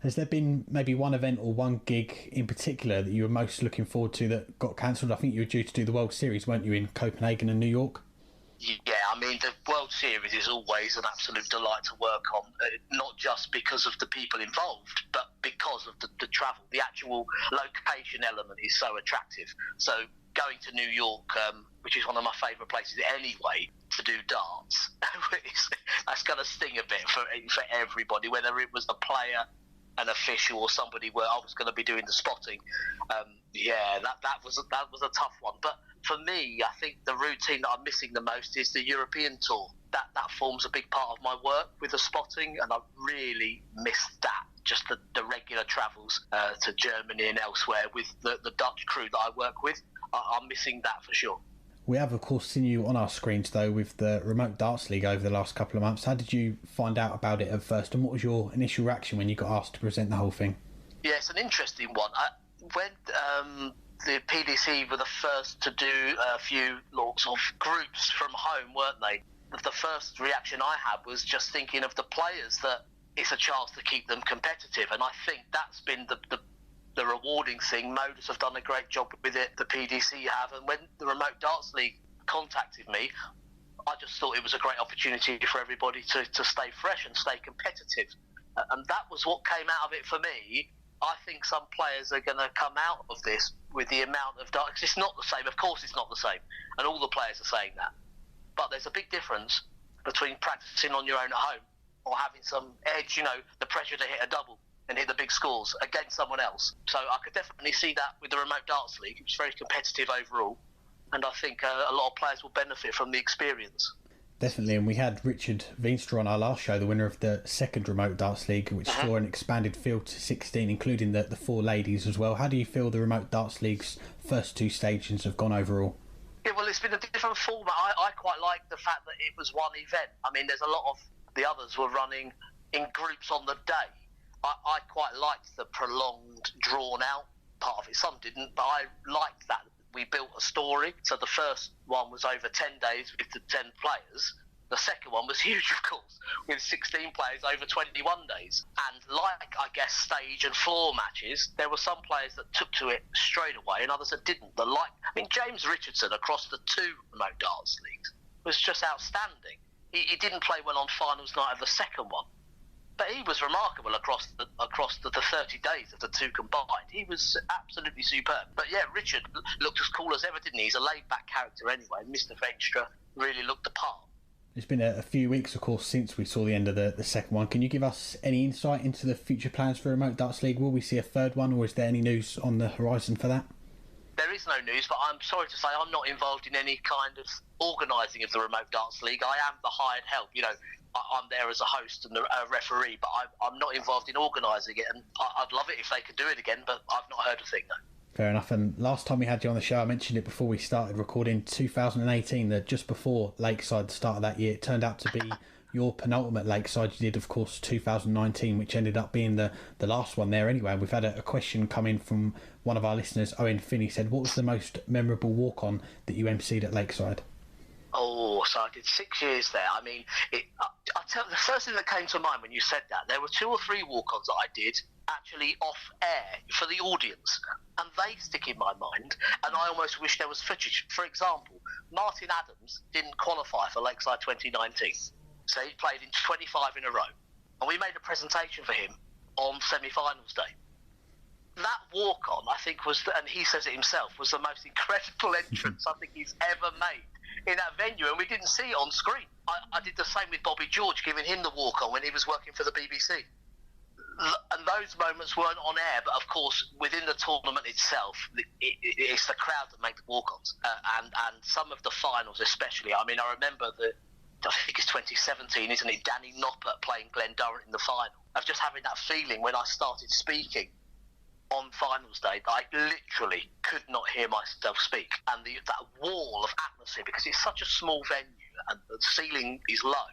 Has there been maybe one event or one gig in particular that you were most looking forward to that got cancelled? I think you were due to do the World Series, weren't you, in Copenhagen and New York? Yeah, I mean, the World Series is always an absolute delight to work on, not just because of the people involved, but because of the travel. The actual location element is so attractive. So going to New York, which is one of my favourite places anyway, to do darts, that's going to sting a bit for everybody, whether it was a player, an official, or somebody where I was going to be doing the spotting. That was a tough one. But for me, I think the routine that I'm missing the most is the European tour. That forms a big part of my work with the spotting, and I really miss that. Just the regular travels to Germany and elsewhere with the Dutch crew that I work with. I'm missing that for sure. We have, of course, seen you on our screens, though, with the Remote Darts League over the last couple of months. How did you find out about it at first, and what was your initial reaction when you got asked to present the whole thing? Yeah, it's an interesting one. When the PDC were the first to do a few lots of groups from home, weren't they? The first reaction I had was just thinking of the players, that it's a chance to keep them competitive, and I think that's been the rewarding thing. Modus have done a great job with it, the PDC have, and when the Remote Darts League contacted me, I just thought it was a great opportunity for everybody to stay fresh and stay competitive, and that was what came out of it for me. I think some players are going to come out of this with the amount of darts. It's not the same, of course it's not the same, and all the players are saying that, but there's a big difference between practicing on your own at home or having some edge, the pressure to hit a double and hit the big scores against someone else. So I could definitely see that with the Remote Darts League. It's very competitive overall, and I think a lot of players will benefit from the experience. Definitely, and we had Richard Veenstra on our last show, the winner of the second Remote Darts League, which saw an expanded field to 16, including the 4 ladies as well. How do you feel the Remote Darts League's first 2 stages have gone overall? Yeah, well, it's been a different format. I quite like the fact that it was one event. I mean, there's a lot of the others were running in groups on the day. I quite liked the prolonged, drawn-out part of it. Some didn't, but I liked that. We built a story. So the first one was over 10 days with the 10 players. The second one was huge, of course, with 16 players over 21 days. And like, I guess, stage and floor matches, there were some players that took to it straight away and others that didn't. James Richardson across the 2 Remote Darts Leagues was just outstanding. He didn't play well on finals night of the second one, but he was remarkable across the 30 days of the 2 combined. He was absolutely superb. But yeah, Richard looked as cool as ever, didn't he? He's a laid-back character anyway. Mr. Veenstra really looked the part. It's been a few weeks, of course, since we saw the end of the second one. Can you give us any insight into the future plans for Remote Darts League? Will we see a third one, or is there any news on the horizon for that? There is no news, but I'm sorry to say I'm not involved in any kind of organising of the Remote Darts League. I am the hired help. I'm there as a host and a referee, but I'm not involved in organising it, and I'd love it if they could do it again, but I've not heard a thing, though. Fair enough. And last time we had you on the show, I mentioned it before we started recording, 2018, that just before Lakeside, the start of that year, it turned out to be your penultimate Lakeside. You did, of course, 2019, which ended up being the last one there anyway. We've had a question come in from one of our listeners, Owen Finney, said, what was the most memorable walk-on that you emceed at Lakeside? Oh, so I did 6 years there. I mean, I'll tell you, the first thing that came to mind when you said that, there were 2 or 3 walk-ons that I did actually off air for the audience, and they stick in my mind, and I almost wish there was footage. For example, Martin Adams didn't qualify for Lakeside 2019, so he played in 25 in a row, and we made a presentation for him on semi-finals day. That walk-on, I think, and he says it himself, was the most incredible entrance I think he's ever made in that venue, and we didn't see it on screen. I did the same with Bobby George, giving him the walk-on when he was working for the BBC. And those moments weren't on air, but of course, within the tournament itself, it's the crowd that make the walk-ons. And some of the finals especially. I mean, I remember I think it's 2017, isn't it? Danny Noppert playing Glenn Durrant in the final. Of just having that feeling when I started speaking on finals day, I literally could not hear myself speak. And that wall of atmosphere, because it's such a small venue and the ceiling is low,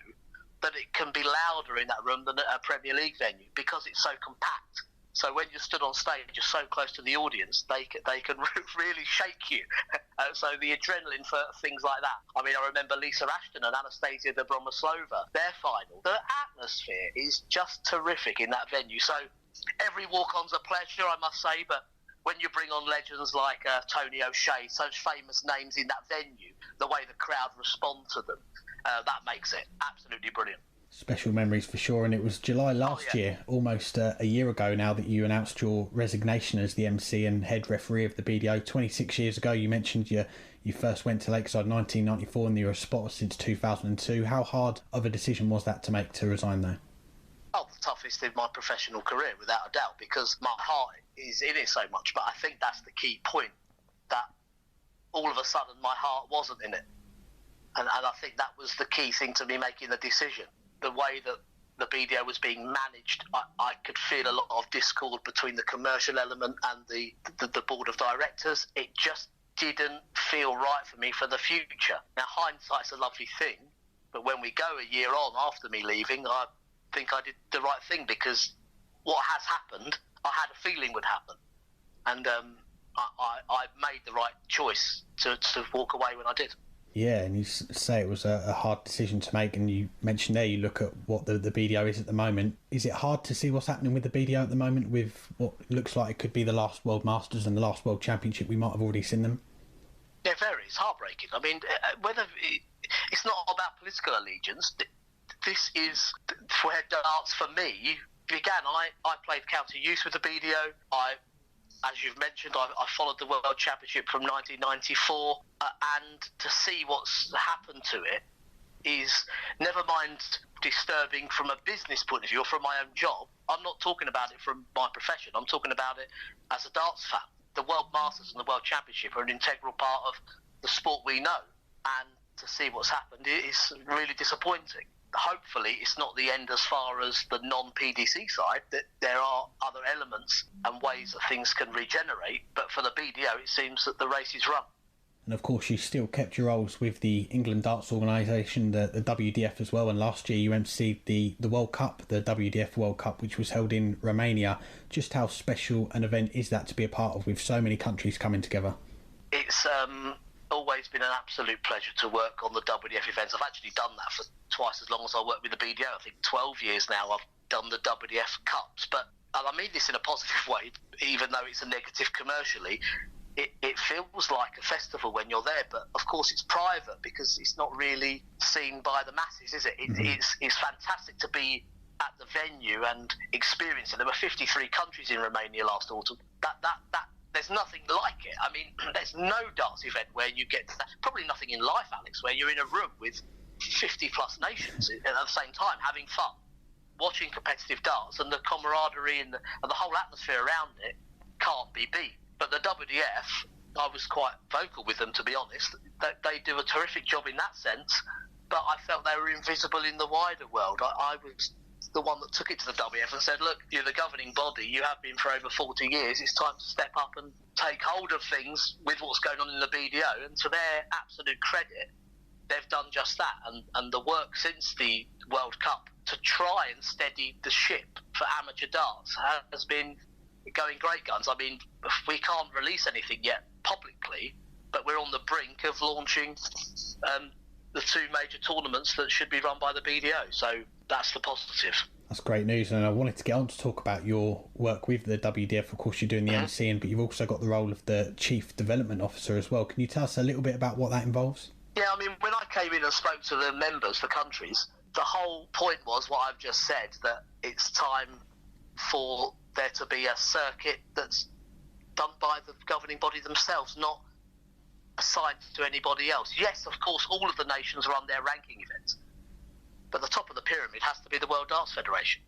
that it can be louder in that room than a Premier League venue because it's so compact. So when you're stood on stage, you're so close to the audience, they can really shake you. So the adrenaline for things like that. I mean, I remember Lisa Ashton and Anastasia Dobromoslova, their final. The atmosphere is just terrific in that venue. So every walk-on's a pleasure, I must say, but when you bring on legends like Tony O'Shea, such famous names in that venue, the way the crowd respond to them, that makes it absolutely brilliant. Special memories for sure. And it was July last year, almost a year ago now, that you announced your resignation as the MC and head referee of the BDO. 26 years ago, you mentioned you first went to Lakeside in 1994 and you were a spotter since 2002. How hard of a decision was that to make, to resign there? Oh, the toughest in my professional career, without a doubt, because my heart is in it so much. But I think that's the key point, that all of a sudden my heart wasn't in it. And I think that was the key thing to me making the decision. The way that the BDO was being managed, I could feel a lot of discord between the commercial element and the board of directors. It just didn't feel right for me for the future. Now, hindsight's a lovely thing, but when we go a year on after me leaving, I think I did the right thing, because what has happened, I had a feeling would happen. And I made the right choice to walk away when I did. Yeah, and you say it was a hard decision to make, and you mentioned there you look at what the BDO is at the moment. Is it hard to see what's happening with the BDO at the moment with what looks like it could be the last World Masters and the last World Championship? We might have already seen them. Yeah, very. It's heartbreaking. I mean, it's not about political allegiance. This is where darts, for me, began. I played county youth with the BDO. As you've mentioned, I followed the World Championship from 1994, and to see what's happened to it is, never mind disturbing from a business point of view or from my own job. I'm not talking about it from my profession. I'm talking about it as a darts fan. The World Masters and the World Championship are an integral part of the sport we know, and to see what's happened is really disappointing. Hopefully it's not the end as far as the non-PDC side, that there are other elements and ways that things can regenerate, but for the BDO it seems that the race is run. And of course you still kept your roles with the England Darts organisation, the WDF as well, and last year you emceed the World Cup, the WDF World Cup, which was held in Romania. Just how special an event is that to be a part of with so many countries coming together? It's always been an absolute pleasure to work on the WDF events. I've actually done that for twice as long as I worked with the BDO. I think 12 years now I've done the WDF Cups. But, and I mean this in a positive way, even though it's a negative commercially, it feels like a festival when you're there. But of course it's private because it's not really seen by the masses, is it? It's fantastic to be at the venue and experience it. There were 53 countries in Romania last autumn. There's nothing like it. I mean, there's no darts event where you get that. Probably nothing in life, Alex, where you're in a room with 50 plus nations at the same time having fun, watching competitive darts, and the camaraderie and the whole atmosphere around it can't be beat. But the WDF, I was quite vocal with them, to be honest. They do a terrific job in that sense, but I felt they were invisible in the wider world. I was the one that took it to the WF and said, look, you're the governing body, you have been for over 40 years, it's time to step up and take hold of things with what's going on in the BDO. And to their absolute credit, they've done just that. And the work since the World Cup to try and steady the ship for amateur darts has been going great guns. I mean, we can't release anything yet publicly, but we're on the brink of launching the two major tournaments that should be run by the BDO. So that's the positive. That's great news, and I wanted to get on to talk about your work with the WDF. Of course, you're doing the MCing, but you've also got the role of the Chief Development Officer as well. Can you tell us a little bit about what that involves? Yeah, I mean, when I came in and spoke to the members, the countries, the whole point was what I've just said, that it's time for there to be a circuit that's done by the governing body themselves, not assigned to anybody else. Yes, of course, all of the nations run their ranking events, but the top of the pyramid has to be the World Darts Federation.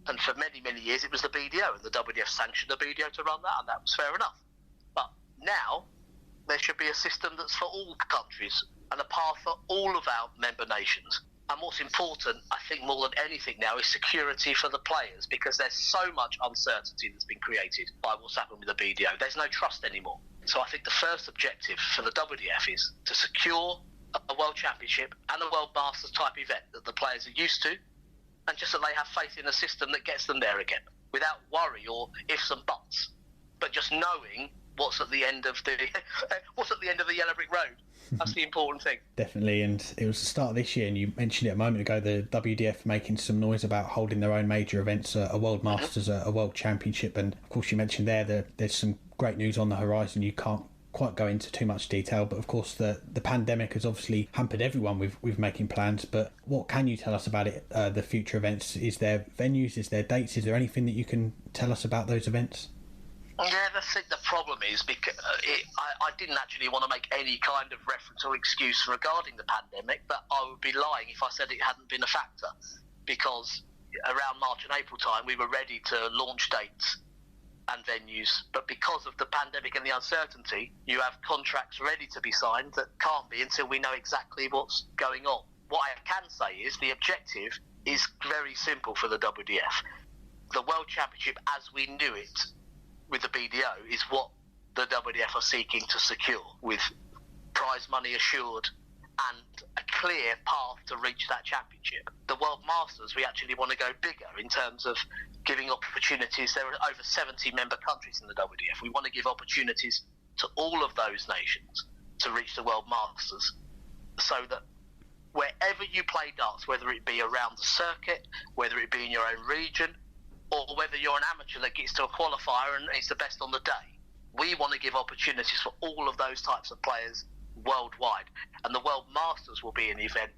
And for many, many years, it was the BDO, and the WDF sanctioned the BDO to run that, and that was fair enough. But now, there should be a system that's for all countries, and a path for all of our member nations. And what's important, I think more than anything now, is security for the players, because there's so much uncertainty that's been created by what's happened with the BDO. There's no trust anymore. So I think the first objective for the WDF is to secure a World Championship and a World Masters type event that the players are used to, and just that they have faith in a system that gets them there again, without worry or ifs and buts, but just knowing what's at the end of the yellow brick road. That's the important thing. Definitely, and it was the start of this year, and you mentioned it a moment ago, the WDF making some noise about holding their own major events, a World Masters, a World Championship, and of course you mentioned there's some great news on the horizon. You can't quite go into too much detail, but of course the pandemic has obviously hampered everyone with making plans. But what can you tell us about it, the future events? Is there venues, is there dates, is there anything that you can tell us about those events? Yeah, the problem is because I didn't actually want to make any kind of reference or excuse regarding the pandemic, but I would be lying if I said it hadn't been a factor, because around March and April time we were ready to launch dates and venues, but because of the pandemic and the uncertainty, you have contracts ready to be signed that can't be until we know exactly what's going on. What I can say is the objective is very simple for the WDF. The World Championship as we knew it with the BDO is what the WDF are seeking to secure, with prize money assured and a clear path to reach that championship. The World Masters, we actually want to go bigger in terms of giving opportunities. There are over 70 member countries in the WDF. We want to give opportunities to all of those nations to reach the World Masters, so that wherever you play darts, whether it be around the circuit, whether it be in your own region, or whether you're an amateur that gets to a qualifier and is the best on the day, we want to give opportunities for all of those types of players worldwide. And the World Masters will be an event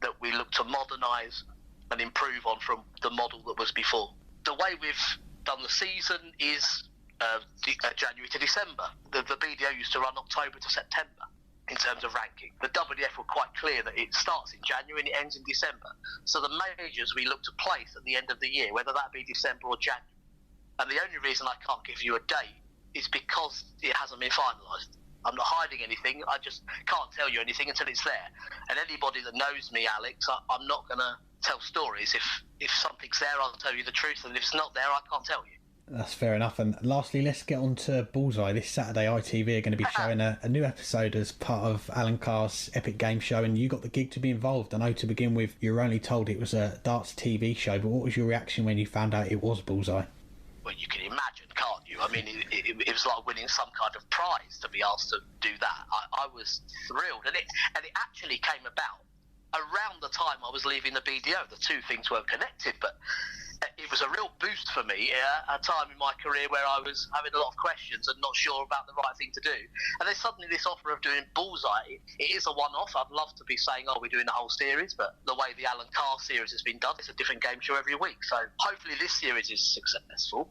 that we look to modernise and improve on from the model that was before. The way we've done the season is January to December. The BDO used to run October to September in terms of ranking. The WDF were quite clear that it starts in January and it ends in December. So the majors we look to place at the end of the year, whether that be December or January. And the only reason I can't give you a date is because it hasn't been finalised. I'm not hiding anything. I just can't tell you anything until it's there. And anybody that knows me, Alex, I'm not going to tell stories. If something's there, I'll tell you the truth. And if it's not there, I can't tell you. That's fair enough. And lastly, let's get on to Bullseye. This Saturday, ITV are going to be showing a new episode as part of Alan Carr's Epic Game Show, and you got the gig to be involved. I know to begin with, you were only told it was a darts TV show, but what was your reaction when you found out it was Bullseye? Well, you can imagine, can't you? I mean, it was like winning some kind of prize to be asked to do that. I was thrilled, and it actually came about around the time I was leaving the BDO. The two things weren't connected, but it was a real boost for me at a time in my career where I was having a lot of questions and not sure about the right thing to do. And then suddenly this offer of doing Bullseye, it is a one-off. I'd love to be saying, we're doing the whole series, but the way the Alan Carr series has been done, it's a different game show every week. So hopefully this series is successful,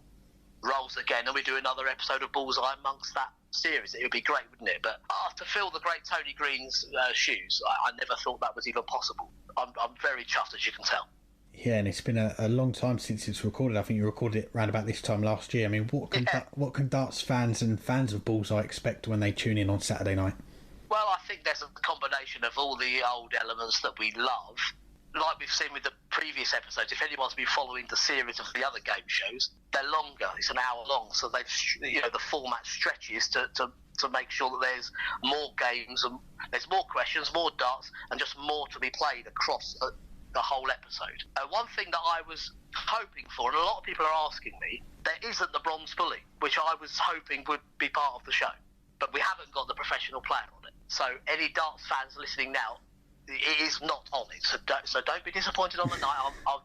rolls again, and we do another episode of Bullseye amongst that series. It would be great, wouldn't it? But to fill the great Tony Green's shoes, I never thought that was even possible. I'm very chuffed, as you can tell. Yeah, and it's been a long time since it's recorded. I think you recorded it around about this time last year. I mean, what can darts fans and fans of Bullseye expect when they tune in on Saturday night? Well, I think there's a combination of all the old elements that we love. Like we've seen with the previous episodes, if anyone's been following the series of the other game shows, they're longer. It's an hour long, so the format stretches to make sure that there's more games and there's more questions, more darts, and just more to be played across the whole episode. One thing that I was hoping for, and a lot of people are asking me, there isn't the bronze bully, which I was hoping would be part of the show, but we haven't got the professional player on it. So any darts fans listening now, it is not on it, so don't be disappointed on the night. I'll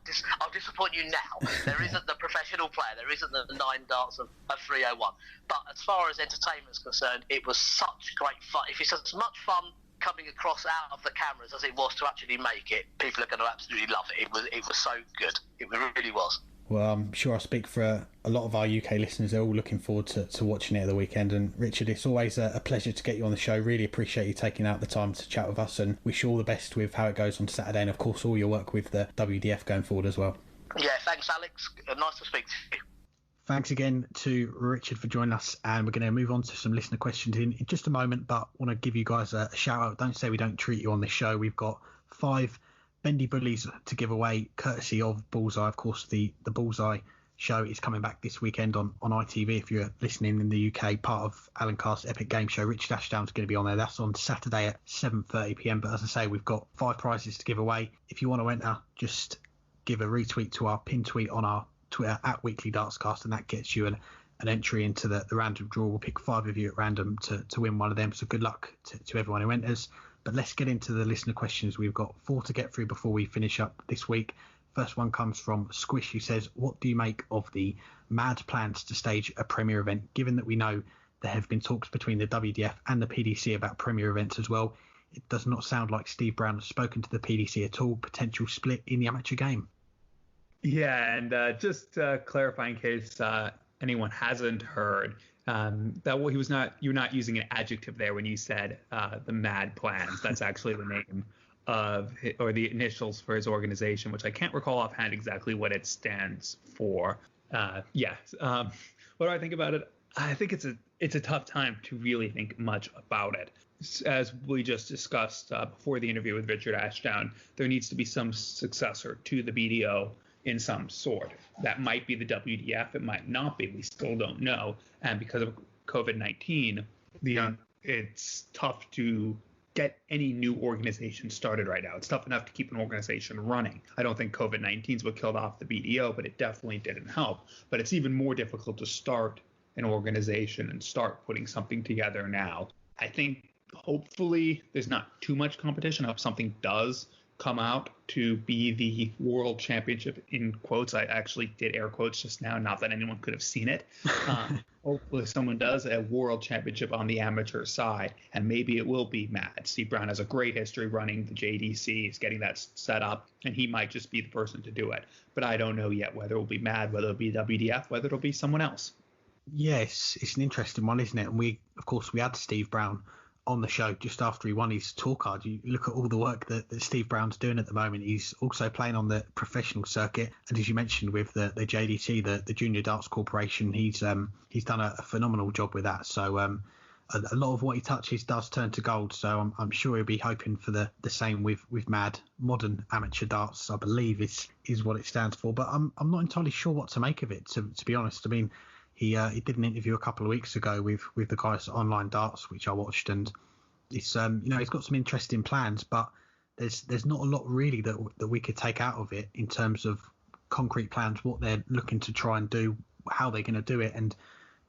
disappoint you now. There isn't the professional player. There isn't the 9 darts of 301. But as far as entertainment is concerned, it was such great fun. If it's as much fun coming across out of the cameras as it was to actually make it, people are going to absolutely love it. It was so good. It really was. Well, I'm sure I speak for a lot of our UK listeners. They're all looking forward to watching it at the weekend. And Richard, it's always a pleasure to get you on the show. Really appreciate you taking out the time to chat with us, and wish you all the best with how it goes on Saturday, and of course all your work with the WDF going forward as well. Yeah, thanks, Alex. Nice to speak to you. Thanks again to Richard for joining us, and we're going to move on to some listener questions in just a moment, but want to give you guys a shout out. Don't say we don't treat you on this show. We've got 5 Bendy Bullies to give away courtesy of Bullseye. Of course, the Bullseye show is coming back this weekend on ITV. If you're listening in the UK, part of Alan Carr's Epic Game Show, Richard Ashdown's going to be on there. That's on Saturday at 7:30pm. But as I say, we've got 5 prizes to give away. If you want to enter, just give a retweet to our pin tweet on our Twitter at Weekly Dartscast, and that gets you an entry into the random draw. We'll pick 5 of you at random to win one of them. So good luck to everyone who enters. But let's get into the listener questions. We've got 4 to get through before we finish up this week. First one comes from Squish, who says, what do you make of the mad plans to stage a Premier event, given that we know there have been talks between the WDF and the PDC about Premier events as well? It does not sound like Steve Brown has spoken to the PDC at all. Potential split in the amateur game. Yeah, and just clarifying in case anyone hasn't heard, that he was not. You're not using an adjective there when you said the mad plans. That's actually the name of or the initials for his organization, which I can't recall offhand exactly what it stands for. What do I think about it? I think it's a tough time to really think much about it. As we just discussed before the interview with Richard Ashdown, there needs to be some successor to the BDO in some sort. That might be the WDF, it might not be, we still don't know. And because of COVID-19, it's tough to get any new organization started right now. It's tough enough to keep an organization running. I don't think COVID-19 is what killed off the BDO, but it definitely didn't help. But it's even more difficult to start an organization and start putting something together now. I think hopefully there's not too much competition. I hope something does come out to be the World Championship, in quotes. I actually did air quotes just now, not that anyone could have seen it. Hopefully someone does a World Championship on the amateur side, and maybe it will be Mad. Steve Brown has a great history running the JDC. He's getting that set up, and he might just be the person to do it. But I don't know yet whether it will be Mad, whether it'll be WDF, whether it'll be someone else. Yes, it's an interesting one, isn't it? And we had Steve Brown on the show just after he won his tour card. You look at all the work that Steve Brown's doing at the moment. He's also playing on the professional circuit, and as you mentioned with the JDT, the Junior Darts Corporation, he's done a phenomenal job with that. So a lot of what he touches does turn to gold. So I'm sure he'll be hoping for the same with MAD, Modern Amateur Darts, I believe is what it stands for. But I'm not entirely sure what to make of it, to be honest. I mean, He did an interview a couple of weeks ago with the guys at Online Darts, which I watched, and it's he's got some interesting plans, but there's not a lot really that we could take out of it in terms of concrete plans, what they're looking to try and do, how they're going to do it, and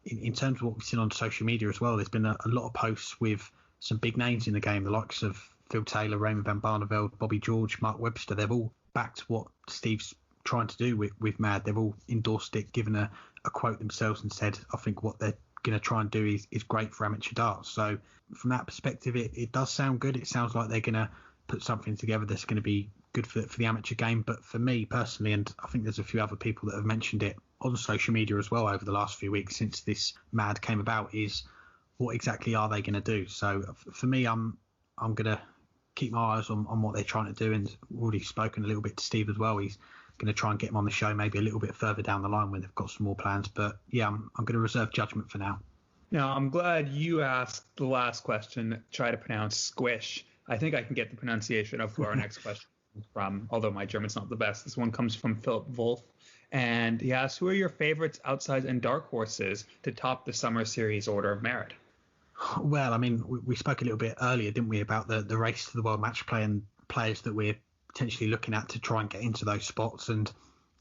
in terms of what we've seen on social media as well, there's been a lot of posts with some big names in the game, the likes of Phil Taylor, Raymond van Barneveld, Bobby George, Mark Webster. They've all backed what Steve's trying to do with MAD. They've all endorsed it, given a quote themselves and said, I think what they're going to try and do is great for amateur darts. So from that perspective, it does sound good. It sounds like they're going to put something together that's going to be good for the amateur game. But for me personally, and I think there's a few other people that have mentioned it on social media as well over the last few weeks since this MAD came about, is what exactly are they going to do? So for me, I'm going to keep my eyes on what they're trying to do, and already spoken a little bit to Steve as well. He's going to try and get him on the show maybe a little bit further down the line when they've got some more plans. But yeah, I'm going to reserve judgment for now. Now, I'm glad you asked the last question. Try to pronounce squish. I think I can get the pronunciation of where our next question comes from, although my German's not the best. This one comes from Philip Wolf, and he asks, who are your favorites, outsides, and dark horses to top the Summer Series order of merit? Well, I mean, we spoke a little bit earlier, didn't we, about the race to the World Matchplay and players that we're potentially looking at to try and get into those spots. And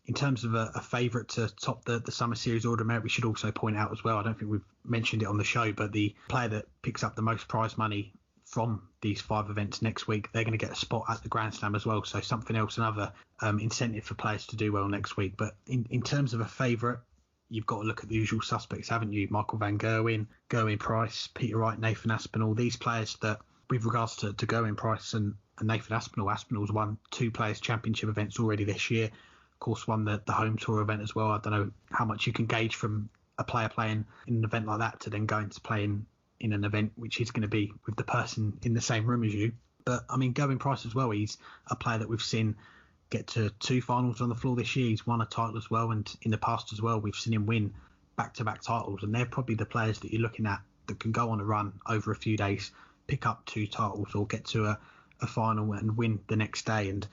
in terms of a favourite to top the Summer Series order of merit, we should also point out as well, I don't think we've mentioned it on the show, but the player that picks up the most prize money from these 5 events next week, they're going to get a spot at the Grand Slam as well. So something else, another incentive for players to do well next week. But in terms of a favourite, you've got to look at the usual suspects, haven't you? Michael van Gerwen, Gerwyn Price, Peter Wright, Nathan Aspinall, these players that, with regards to Gerwyn Price and Nathan Aspinall's won 2 Players' Championship events already this year. Of course, won the home tour event as well. I don't know how much you can gauge from a player playing in an event like that to then going to play in an event which is going to be with the person in the same room as you. But, I mean, Gerwyn Price as well, he's a player that we've seen get to 2 finals on the floor this year. He's won a title as well, and in the past as well, we've seen him win back-to-back titles, and they're probably the players that you're looking at that can go on a run over a few days, pick up 2 titles or get to a final and win the next day. And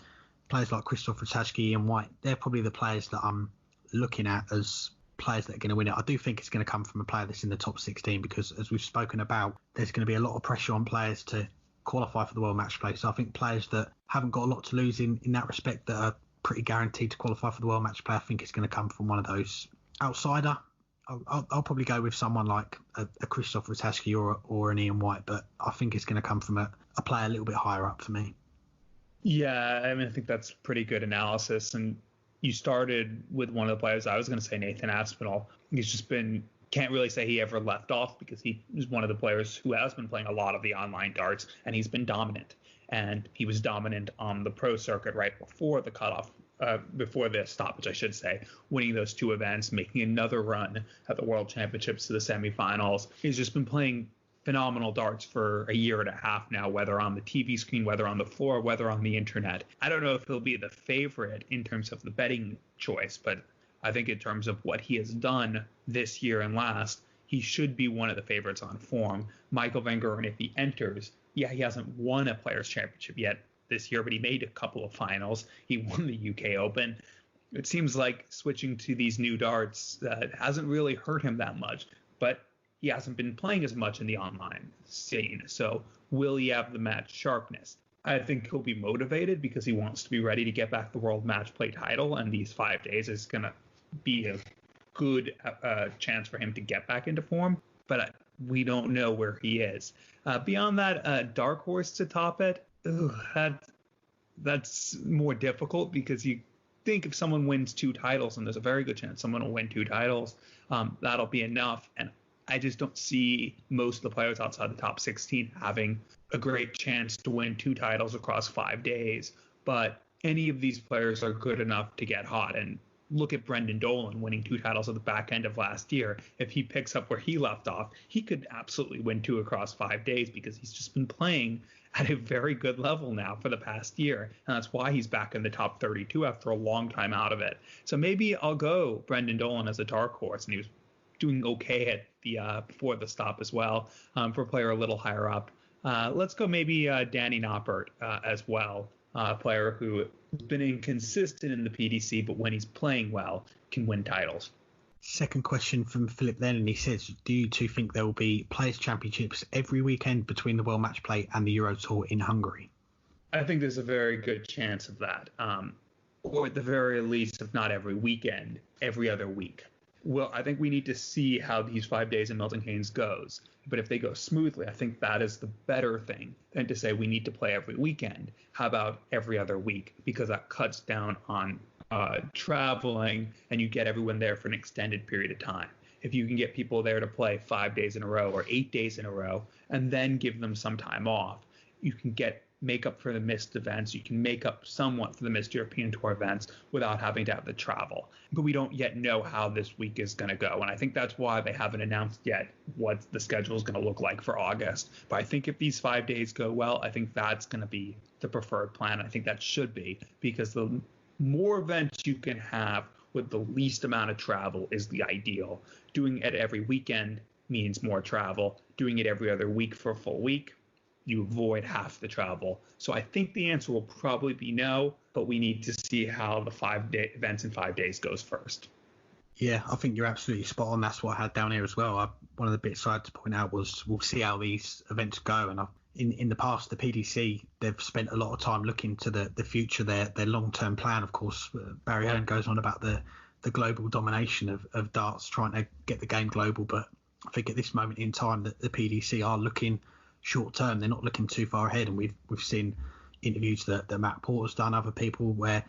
players like Christoph Ratajski and White, they're probably the players that I'm looking at as players that are going to win it. I do think it's going to come from a player that's in the top 16, because as we've spoken about, there's going to be a lot of pressure on players to qualify for the World Matchplay. So I think players that haven't got a lot to lose in that respect, that are pretty guaranteed to qualify for the World Matchplay, I think it's going to come from one of those. Outsider, I'll probably go with someone like a Christoph Ratajski or an Ian White, but I think it's going to come from a player a little bit higher up for me. Yeah, I mean, I think that's pretty good analysis. And you started with one of the players. I was going to say Nathan Aspinall. He's just can't really say he ever left off, because he is one of the players who has been playing a lot of the online darts, and he's been dominant. And he was dominant on the pro circuit right before the cutoff, before the stoppage, I should say, winning those 2 events, making another run at the World Championships to the semifinals. He's just been playing phenomenal darts for a year and a half now, whether on the TV screen, whether on the floor, whether on the internet. I don't know if he'll be the favorite in terms of the betting choice, but I think in terms of what he has done this year and last, he should be one of the favorites on form. Michael van Gerwen, if he enters, he hasn't won a Players' Championship yet this year, but he made a couple of finals. He won the UK Open. It seems like switching to these new darts hasn't really hurt him that much, but he hasn't been playing as much in the online scene. So will he have the match sharpness? I think he'll be motivated because he wants to be ready to get back the World Matchplay title, and these 5 days is going to be a good chance for him to get back into form. But we don't know where he is. Beyond that, dark horse to top it, that's more difficult because you think if someone wins 2 titles, and there's a very good chance someone will win 2 titles, that'll be enough. And I just don't see most of the players outside the top 16 having a great chance to win 2 titles across 5 days. But any of these players are good enough to get hot. And look at Brendan Dolan winning 2 titles at the back end of last year. If he picks up where he left off, he could absolutely win 2 across 5 days because he's just been playing at a very good level now for the past year. And that's why he's back in the top 32 after a long time out of it. So maybe I'll go Brendan Dolan as a dark horse. And he was doing okay at the before the stop as well, for a player a little higher up. Let's go maybe Danny Noppert as well, a player who has been inconsistent in the PDC, but when he's playing well, can win titles. Second question from Philip then, and he says, do you two think there will be Players' Championships every weekend between the World Matchplay and the Euro Tour in Hungary? I think there's a very good chance of that, or at the very least, if not every weekend, every other week. Well, I think we need to see how these 5 days in Milton Keynes goes. But if they go smoothly, I think that is the better thing than to say we need to play every weekend. How about every other week? Because that cuts down on traveling, and you get everyone there for an extended period of time. If you can get people there to play 5 days in a row or 8 days in a row and then give them some time off, you can make up for the missed events. You can make up somewhat for the missed European Tour events without having to have the travel. But we don't yet know how this week is going to go. And I think that's why they haven't announced yet what the schedule is going to look like for August. But I think if these 5 days go well, I think that's going to be the preferred plan. I think that should be, because the more events you can have with the least amount of travel is the ideal. Doing it every weekend means more travel. Doing it every other week for a full week, you avoid half the travel. So I think the answer will probably be no, but we need to see how the 5 day events in 5 days goes first. Yeah, I think you're absolutely spot on. That's what I had down here as well. One of the bits I had to point out was we'll see how these events go. And in the past, the PDC, they've spent a lot of time looking to the future, their long-term plan. Of course, Barry Hearn goes on about the global domination of darts, trying to get the game global. But I think at this moment in time that the PDC are looking short term. They're not looking too far ahead. And we've seen interviews that Matt Porter's done, other people, where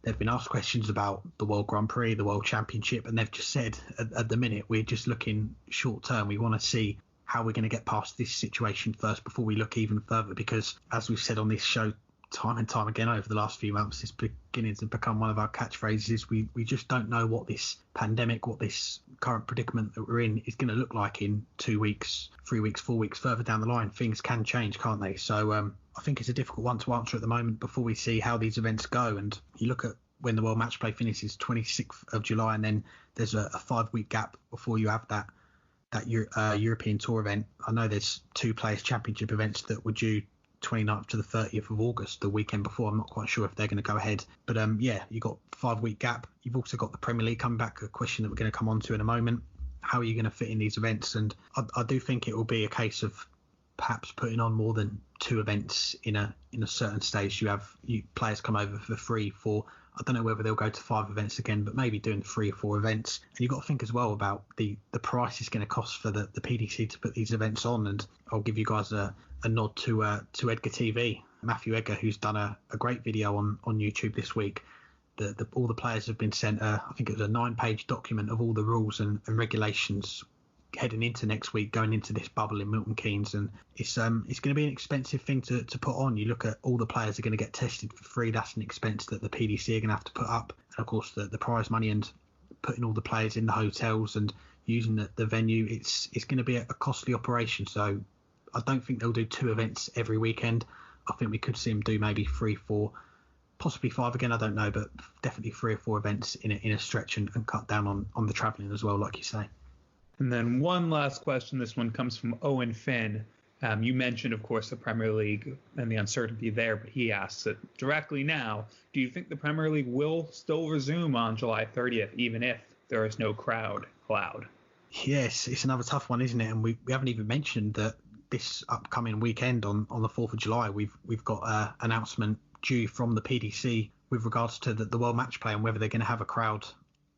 they've been asked questions about the World Grand Prix, the World Championship, and they've just said at the minute, we're just looking short term. We want to see how we're going to get past this situation first before we look even further, because as we've said on this show time and time again over the last few months, it's beginning to become one of our catchphrases. We just don't know what this pandemic, what this current predicament that we're in is going to look like in 2 weeks, 3 weeks, 4 weeks further down the line. Things can change, can't they? So I think it's a difficult one to answer at the moment before we see how these events go. And you look at when the World Matchplay finishes 26th of July, and then there's a 5 week gap before you have that European Tour event. I know there's 2 Players' Championship events that were due 29th to the 30th of August, the weekend before. I'm not quite sure if they're going to go ahead. But yeah, you've got 5 week gap. You've also got the Premier League coming back, a question that we're going to come on to in a moment. How are you going to fit in these events? And I do think it will be a case of perhaps putting on more than 2 events in a certain stage. You players come over for free for, I don't know whether they'll go to 5 events again, but maybe doing 3 or 4 events. And you've got to think as well about the price it's going to cost for the PDC to put these events on. And I'll give you guys a nod to Edgar TV, Matthew Edgar, who's done a great video on YouTube this week. All the players have been sent, I think it was a 9-page document of all the rules and regulations heading into next week, going into this bubble in Milton Keynes. And it's going to be an expensive thing to put on. You look at all the players are going to get tested for free. That's an expense that the PDC are going to have to put up. And of course, the prize money and putting all the players in the hotels and using the venue, it's going to be a costly operation. So I don't think they'll do 2 events every weekend. I think we could see them do maybe 3, 4, possibly 5 again. I don't know, but definitely 3 or 4 events in a stretch and cut down on the travelling as well, like you say. And then one last question. This one comes from Owen Finn. You mentioned, of course, the Premier League and the uncertainty there, but he asks it directly now. Do you think the Premier League will still resume on July 30th, even if there is no crowd allowed? Yes, it's another tough one, isn't it? And we haven't even mentioned that this upcoming weekend on the 4th of July, we've got an announcement due from the PDC with regards to the World Matchplay and whether they're going to have a crowd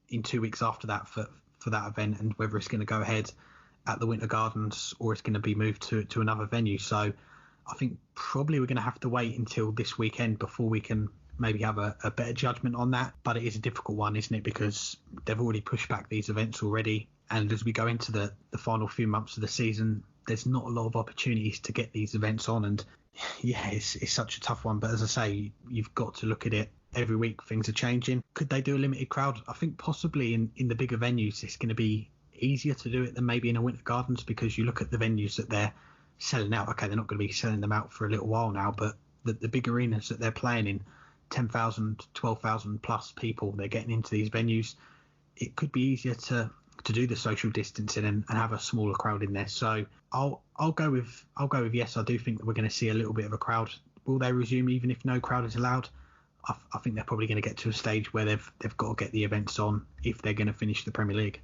in 2 weeks after that for that event, and whether it's going to go ahead at the Winter Gardens or it's going to be moved to another venue. So I think probably we're going to have to wait until this weekend before we can maybe have a better judgment on that. But it is a difficult one, isn't it? Because they've already pushed back these events already. And as we go into the final few months of the season, there's not a lot of opportunities to get these events on. And yeah, it's such a tough one. But as I say, you've got to look at it every week. Things are changing. Could they do a limited crowd? I think possibly in the bigger venues, it's going to be easier to do it than maybe in a Winter Gardens, because you look at the venues that they're selling out. Okay, they're not going to be selling them out for a little while now, but the big arenas that they're playing in, 10,000, 12,000 plus people, they're getting into these venues. It could be easier to do the social distancing and have a smaller crowd in there. So I'll go with yes. I do think that we're going to see a little bit of a crowd. Will they resume even if no crowd is allowed? I think they're probably going to get to a stage where they've got to get the events on if they're going to finish the Premier League.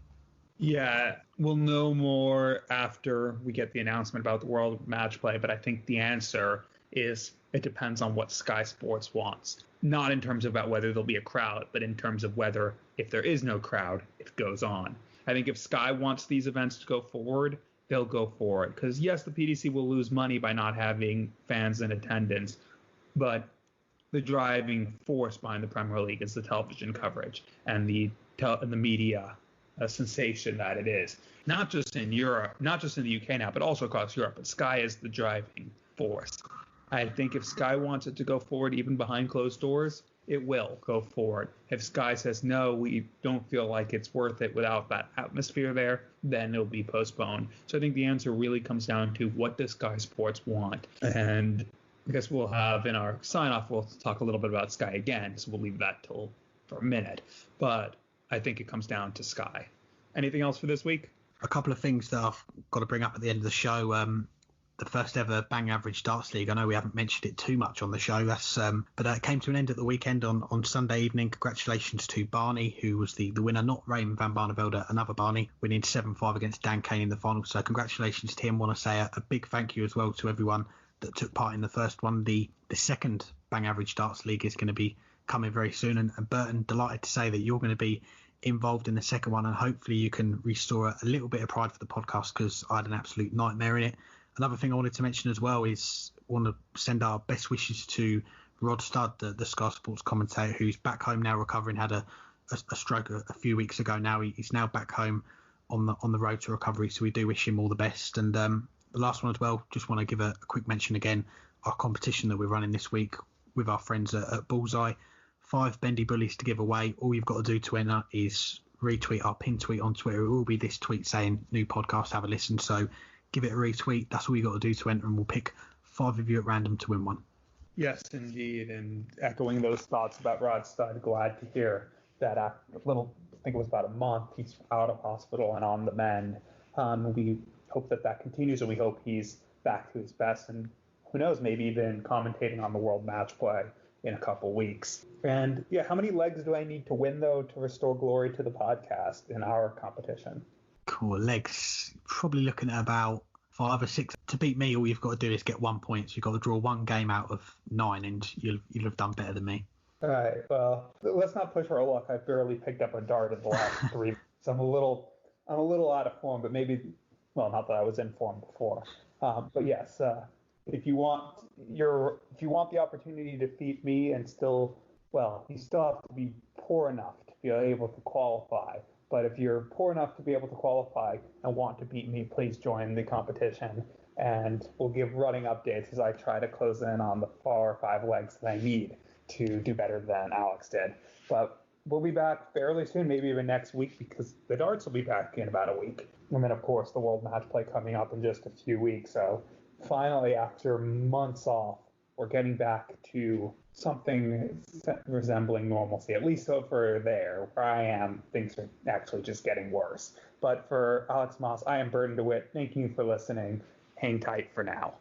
Yeah, we'll know more after we get the announcement about the World Matchplay, but I think the answer is it depends on what Sky Sports wants. Not in terms of about whether there'll be a crowd, but in terms of whether, if there is no crowd, it goes on. I think if Sky wants these events to go forward, they'll go forward. Because yes, the PDC will lose money by not having fans in attendance, but the driving force behind the Premier League is the television coverage and the media sensation that it is. Not just in Europe, not just in the UK now, but also across Europe. But Sky is the driving force. I think if Sky wants it to go forward, even behind closed doors, it will go forward. If Sky says, no, we don't feel like it's worth it without that atmosphere there, then it'll be postponed. So I think the answer really comes down to what does Sky Sports want? And I guess we'll have in our sign-off, we'll talk a little bit about Sky again, so we'll leave that for a minute. But I think it comes down to Sky. Anything else for this week? A couple of things that I've got to bring up at the end of the show. The first ever Bang Average Darts League. I know we haven't mentioned it too much on the show. But it came to an end at the weekend on Sunday evening. Congratulations to Barney, who was the winner, not Raymond van Barneveld, another Barney, winning 7-5 against Dan Kane in the final. So congratulations to him. Want to say a big thank you as well to everyone that took part in the first one. The second Bang Average Darts League is going to be coming very soon. And Burton, delighted to say that you're going to be involved in the second one, and hopefully you can restore a little bit of pride for the podcast, because I had an absolute nightmare in it. Another thing I wanted to mention as well is want to send our best wishes to Rod Studd, the Sky Sports commentator, who's back home now recovering, had a stroke a few weeks ago now. He's now back home on the road to recovery, so we do wish him all the best. And the last one as well, just want to give a quick mention again, our competition that we're running this week with our friends at Bullseye. 5 bendy bullies to give away. All you've got to do to enter is retweet our pin tweet on Twitter. It will be this tweet saying new podcast, have a listen. So give it a retweet. That's all you got to do to enter, and we'll pick 5 of you at random to win one. Yes, indeed. And echoing those thoughts about Rod Studd, glad to hear that I think it was about a month, he's out of hospital and on the mend. We hope that continues, and we hope he's back to his best, and who knows, maybe even commentating on the World Matchplay in a couple weeks. And yeah, how many legs do I need to win, though, to restore glory to the podcast in our competition? Cool. Legs, probably looking at about 5 or 6. To beat me, all you've got to do is get 1 point. So you've got to draw 1 game out of 9, and you'll have done better than me. All right. Well, let's not push our luck. I've barely picked up a dart in the last 3. So I'm a little out of form, but maybe, well, not that I was in form before. But yes, if you want the opportunity to defeat me and you still have to be poor enough to be able to qualify. But if you're poor enough to be able to qualify and want to beat me, please join the competition. And we'll give running updates as I try to close in on the 4 or 5 legs that I need to do better than Alex did. But we'll be back fairly soon, maybe even next week, because the darts will be back in about a week. And then, of course, the World Matchplay coming up in just a few weeks. So finally, after months off, we're getting back to something resembling normalcy, at least over there. Where I am, things are actually just getting worse. But for Alex Moss, I am Burton DeWitt. Thank you for listening. Hang tight for now.